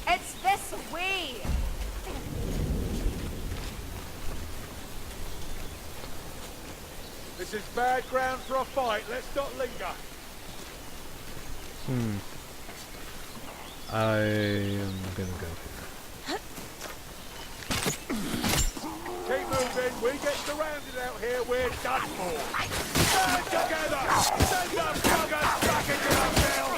It's this way. This is bad ground for a fight. Let's not linger. I am gonna go here. We get surrounded out here, we're done for. Stand together! Send them buggers back into the mill!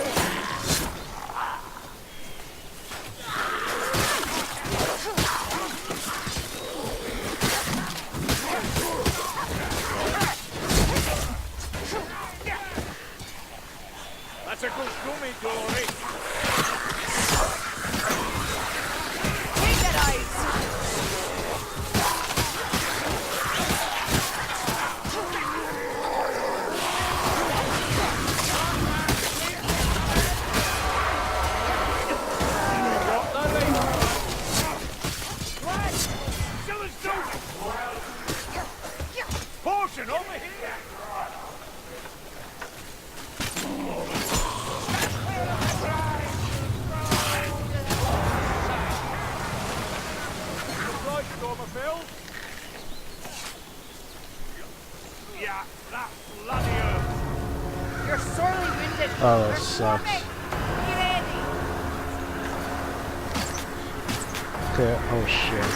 That's a good gummy, Glory. Take it out! Portion over here! Right, Stormerfield. Yeah, that bloody earth. You're sorely wounded. Oh, that There's sucks. warming. Be ready. Okay, oh shit.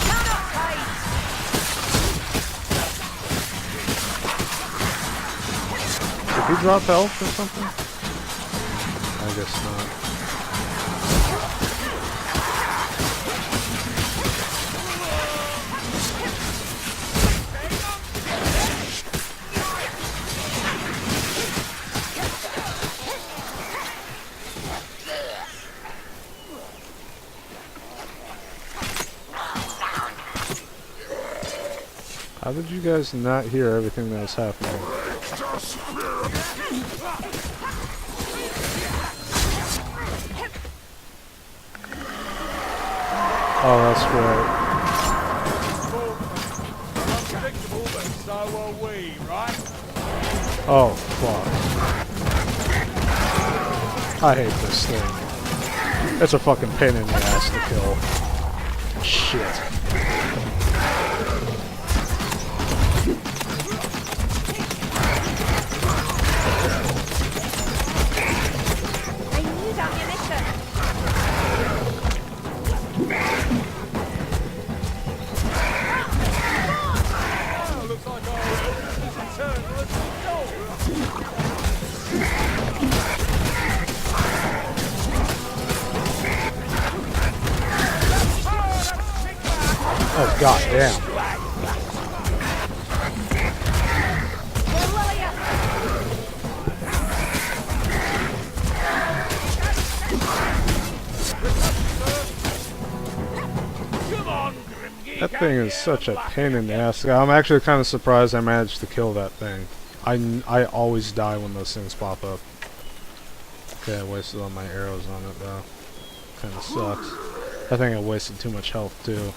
Cannot hide. Did he drop health or something? I guess not. How did you guys not hear everything that was happening? Oh, that's right. Unpredictable, but so are we, right? Oh, fuck. I hate this thing. It's a fucking pain in the ass to kill. Shit. I need ammunition. Oh, looks like our eldest is eternal as the Oh, god damn. Where will you? Come on, Grimgeek. That thing is such a pain in the ass. I'm actually kind of surprised I managed to kill that thing. I always die when those things pop up. Okay, I wasted all my arrows on it though. Kind of sucks. I think I wasted too much health too.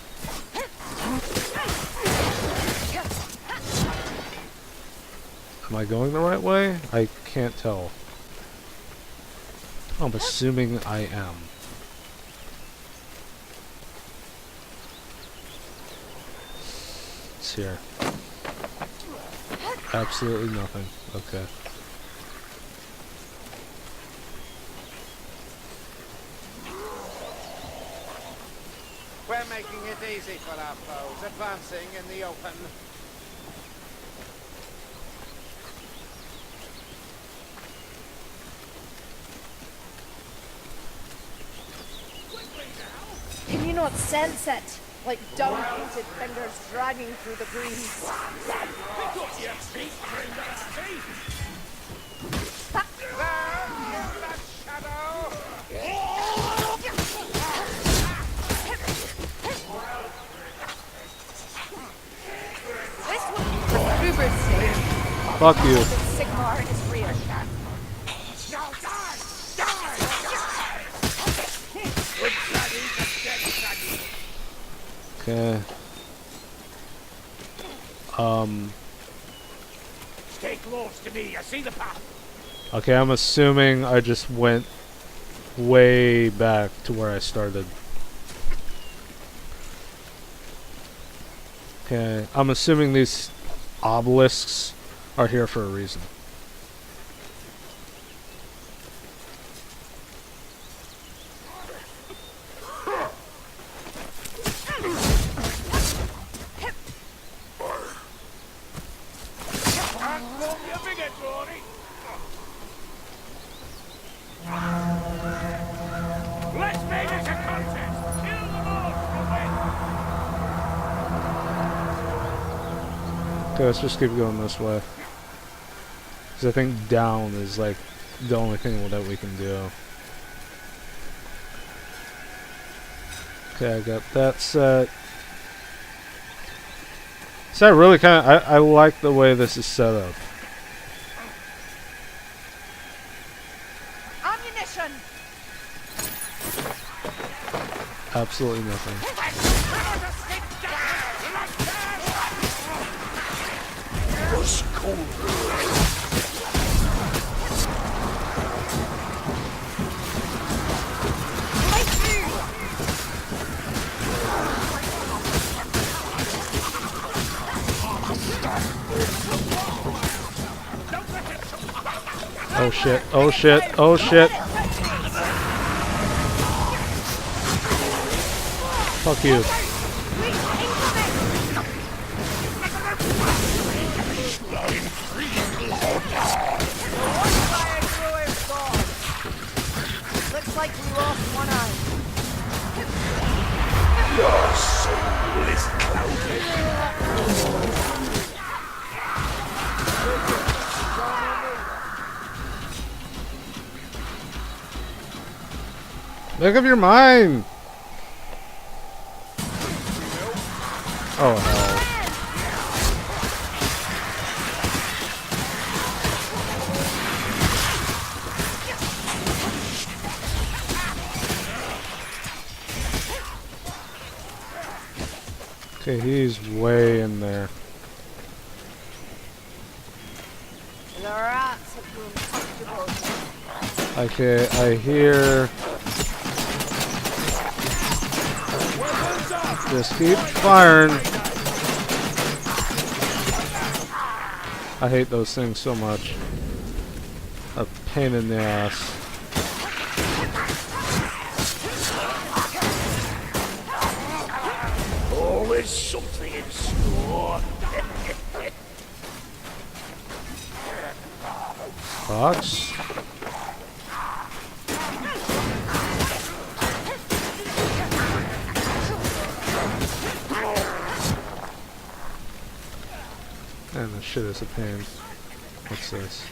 Am I going the right way? I can't tell. I'm assuming I am. It's here. Absolutely nothing. Okay. We're making it easy for our foes, advancing in the open. Can you not sense it? Like down-painted fingers dragging through the breeze. This one, for Gruber's sake, Fuck you. that Sigmar is real. Okay. Stay close to me. I see the path. Okay, I'm assuming I just went way back to where I started. Okay, I'm assuming these obelisks are here for a reason. Let's make it a contest! Kill them all from Okay, let's just keep going this way. Because I think down is like the only thing that we can do. Okay, I got that set. So I really kind of, I like the way this is set up. Ammunition! Absolutely nothing. Oh shit, oh shit, oh shit. Fuck you. Looks like we lost one eye. Your soul is clouded. Make up your mind! Oh hell. Okay, he's way in there. The rats have grown comfortable. Okay, I hear... Just keep firing. I hate those things so much. A pain in the ass. Always something in store. Fox? Man, this shit is a pain. What's this?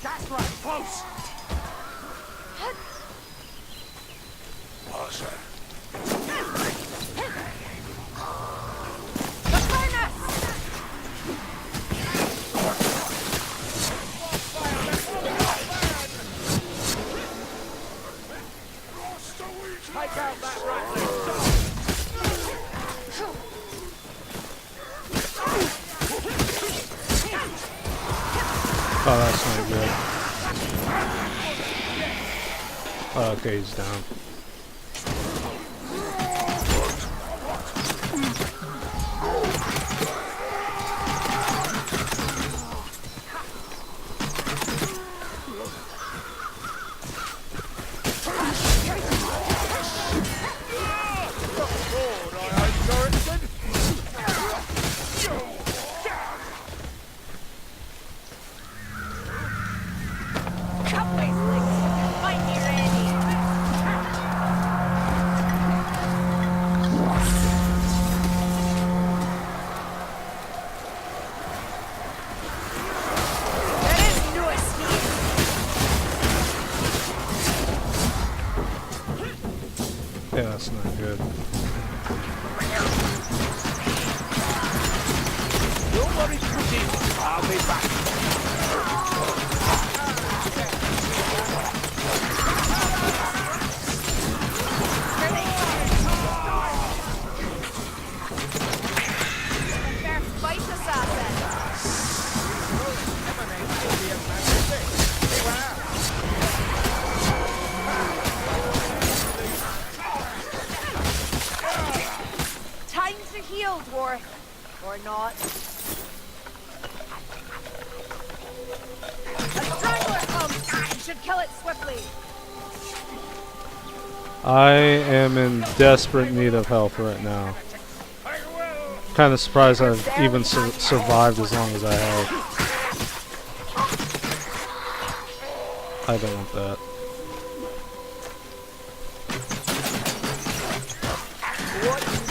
That's right, close. Take out that rattling dog. Oh, that's not good. Oh, okay, he's down. Yeah, that's not good. Don't worry, Cookie. I'll be back. Or not. A strangler comes! You should kill it swiftly! I am in desperate need of help right now. Kind of surprised I've even survived as long as I have. I don't want that. What is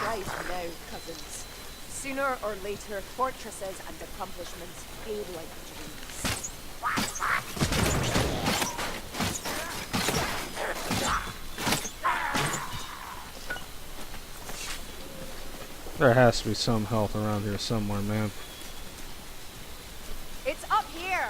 right now, cousins? Sooner or later, fortresses and accomplishments fade like dreams. There has to be some health around here somewhere, man. It's up here!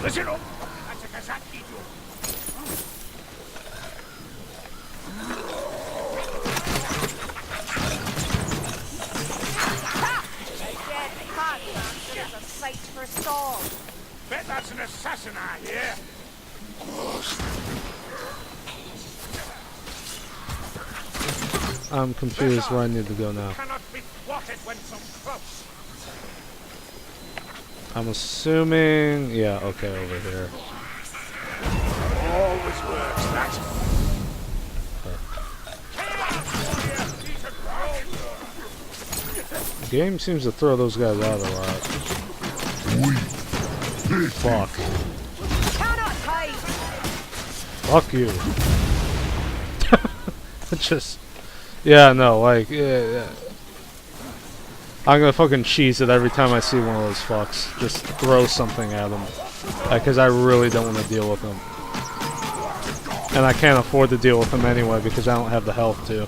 Listen up! That's a Kazaki joke. Dead cat is a sight for Saul. Bet that's an assassin I hear. I'm confused where I need to go now. Cannot be thwarted when so close. I'm assuming... yeah, okay, over here. Always works, that. The game seems to throw those guys out a lot. Fuck. Cannot hide! Fuck you. Just... yeah, no, like... yeah. I'm gonna fucking cheese it every time I see one of those fucks. Just throw something at them. Because I really don't want to deal with them. And I can't afford to deal with them anyway because I don't have the health to.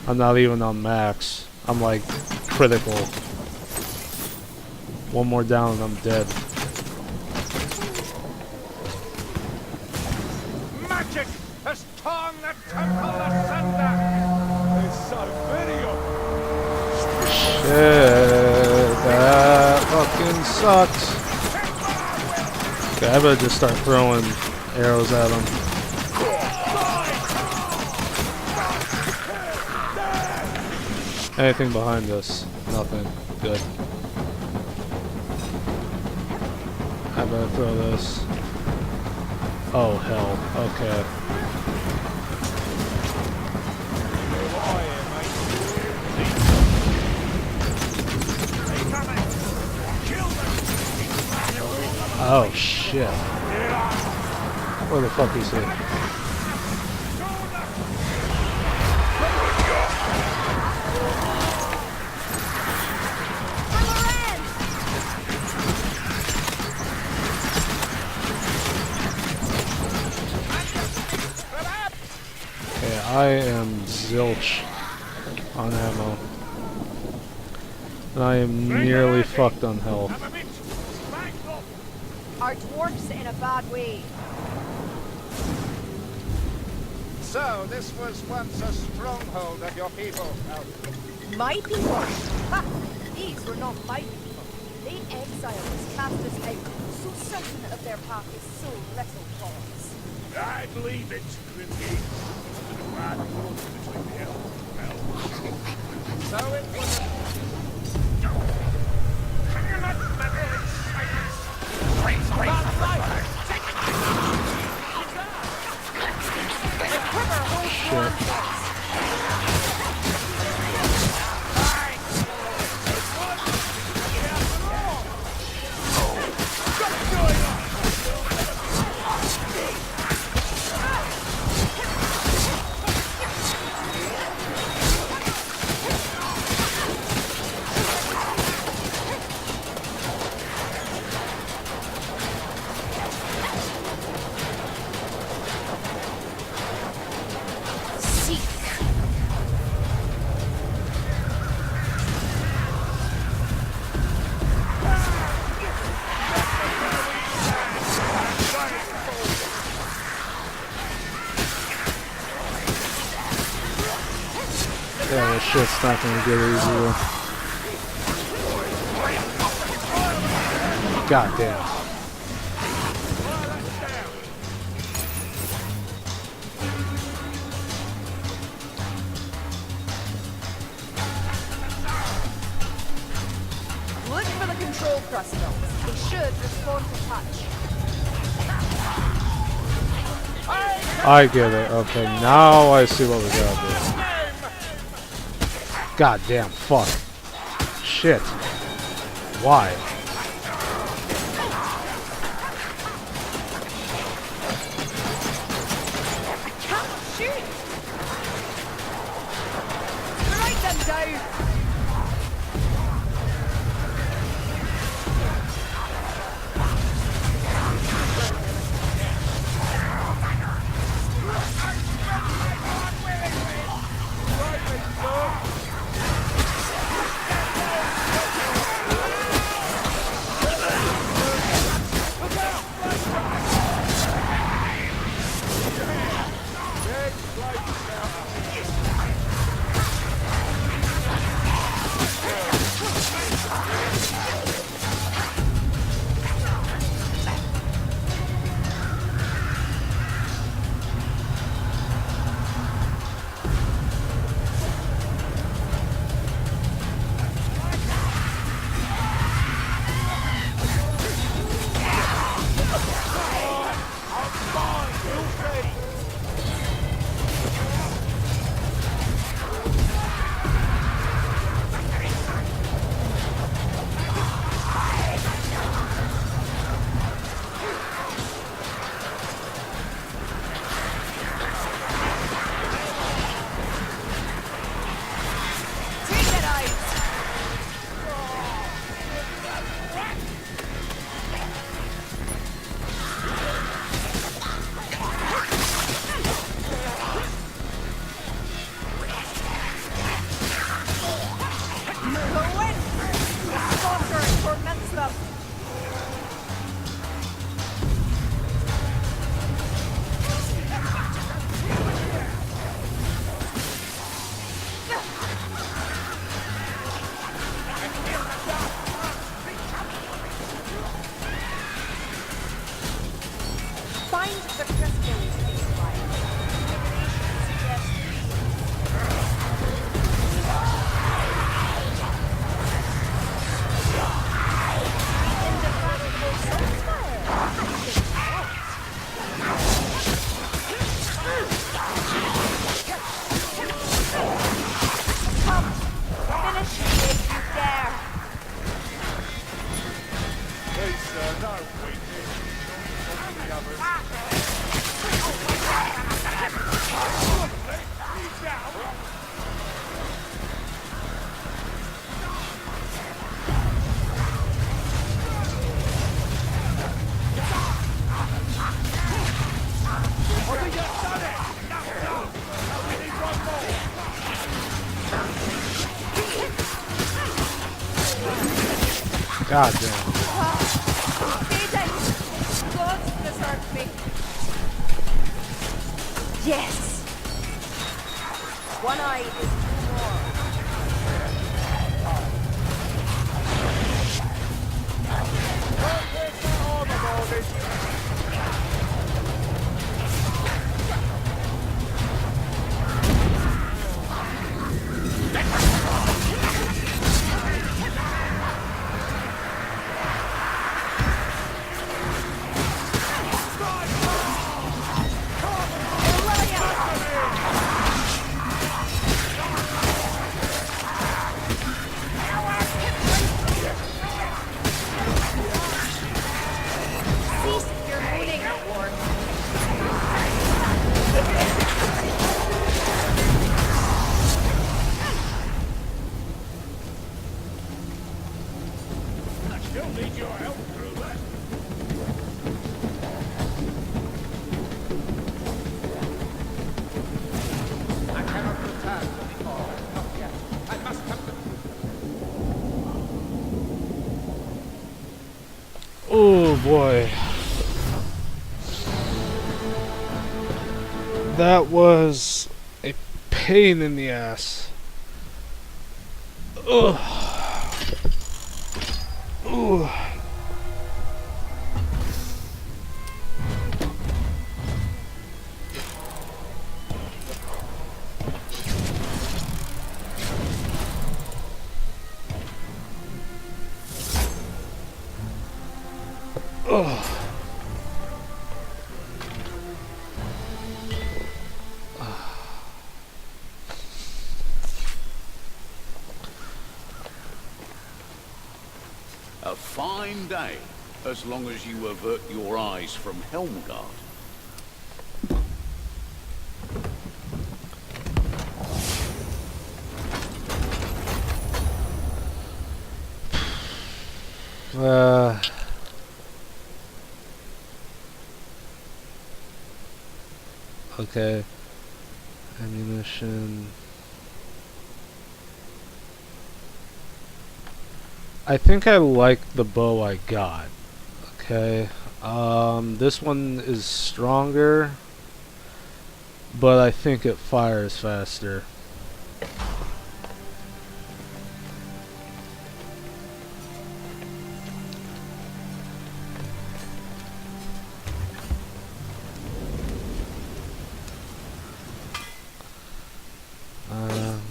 I'm not even on max. I'm like critical. One more down and I'm dead. Magic has torn the temple asunder. It's so video. Shit, that fucking sucks. Okay, I better just start throwing arrows at him. Anything behind us? Nothing. Good. I better throw this. Oh hell. Okay. Oh shit. Where the fuck is he? Okay, I am zilch on ammo. And I am nearly fucked on health. Our dwarf's in a bad way. So, this was once a stronghold of your people, Elf. My people? Ha! These were not my people. They exiled us, cast us out, so certain of their path is so little cause. I believe it, Grimgate. The bad road between the elves and elves. So it was Can you not manage silence? Yeah, this shit's not gonna get easier. God damn. Look for the control crystals. They should respond to touch. I get it. Okay, now I see what we gotta do. God damn, fuck. Shit. Why? Can't shoot. Strike them down. God damn. Yes. One eye is more. Oh boy. That was a pain in the ass. Ugh. Ugh. A fine day, as long as you avert your eyes from Helmgard. Okay. Ammunition. I think I like the bow I got. Okay. This one is stronger, but I think it fires faster.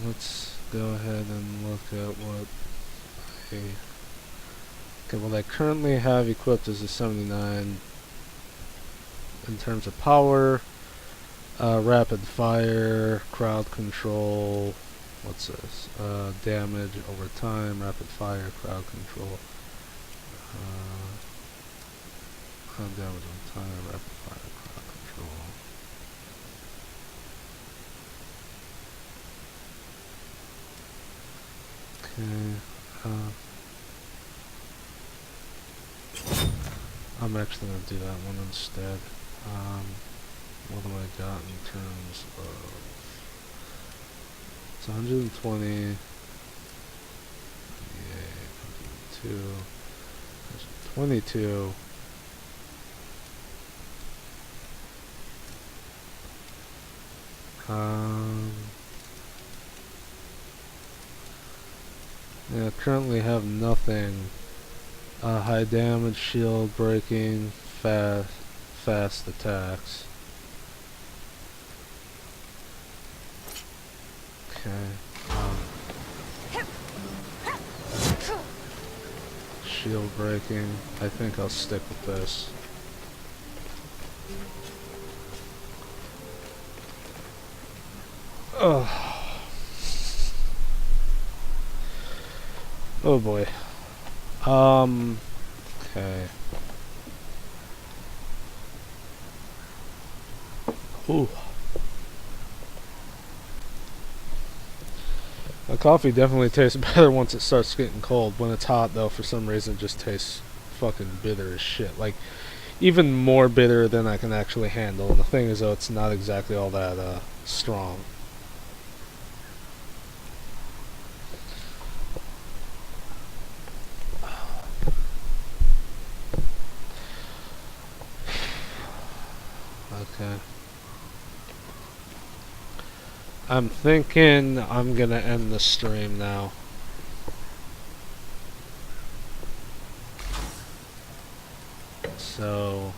Let's go ahead and look at what what I currently have equipped is a 79 in terms of power, rapid fire, crowd control, what's this, damage over time, rapid fire, crowd control, damage over time, rapid fire, crowd control. Okay, I'm actually going to do that one instead. What do I got in terms of... It's 120... Yeah, 2... 22... Yeah, currently have nothing. High damage, shield breaking, fast attacks. Okay. Shield breaking. I think I'll stick with this. Oh. Oh boy. Okay. Ooh. The coffee definitely tastes better once it starts getting cold. When it's hot, though, for some reason, it just tastes fucking bitter as shit. Like, even more bitter than I can actually handle. And the thing is, though, it's not exactly all that, strong. Okay. I'm thinking I'm gonna end the stream now. So,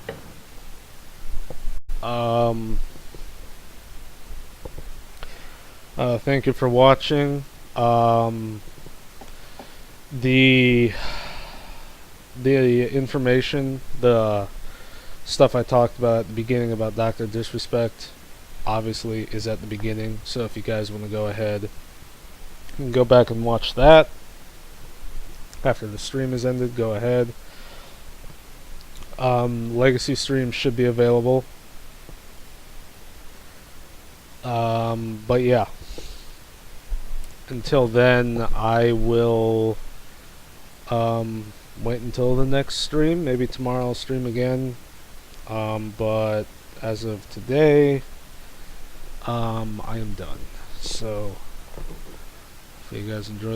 thank you for watching. The information, the stuff I talked about at the beginning about Dr. Disrespect, obviously is at the beginning, so if you guys want to go ahead, you can go back and watch that. After the stream is ended, go ahead. Legacy streams should be available. But yeah. Until then, I will wait until the next stream. Maybe tomorrow I'll stream again. But as of today, I am done. So, if you guys enjoyed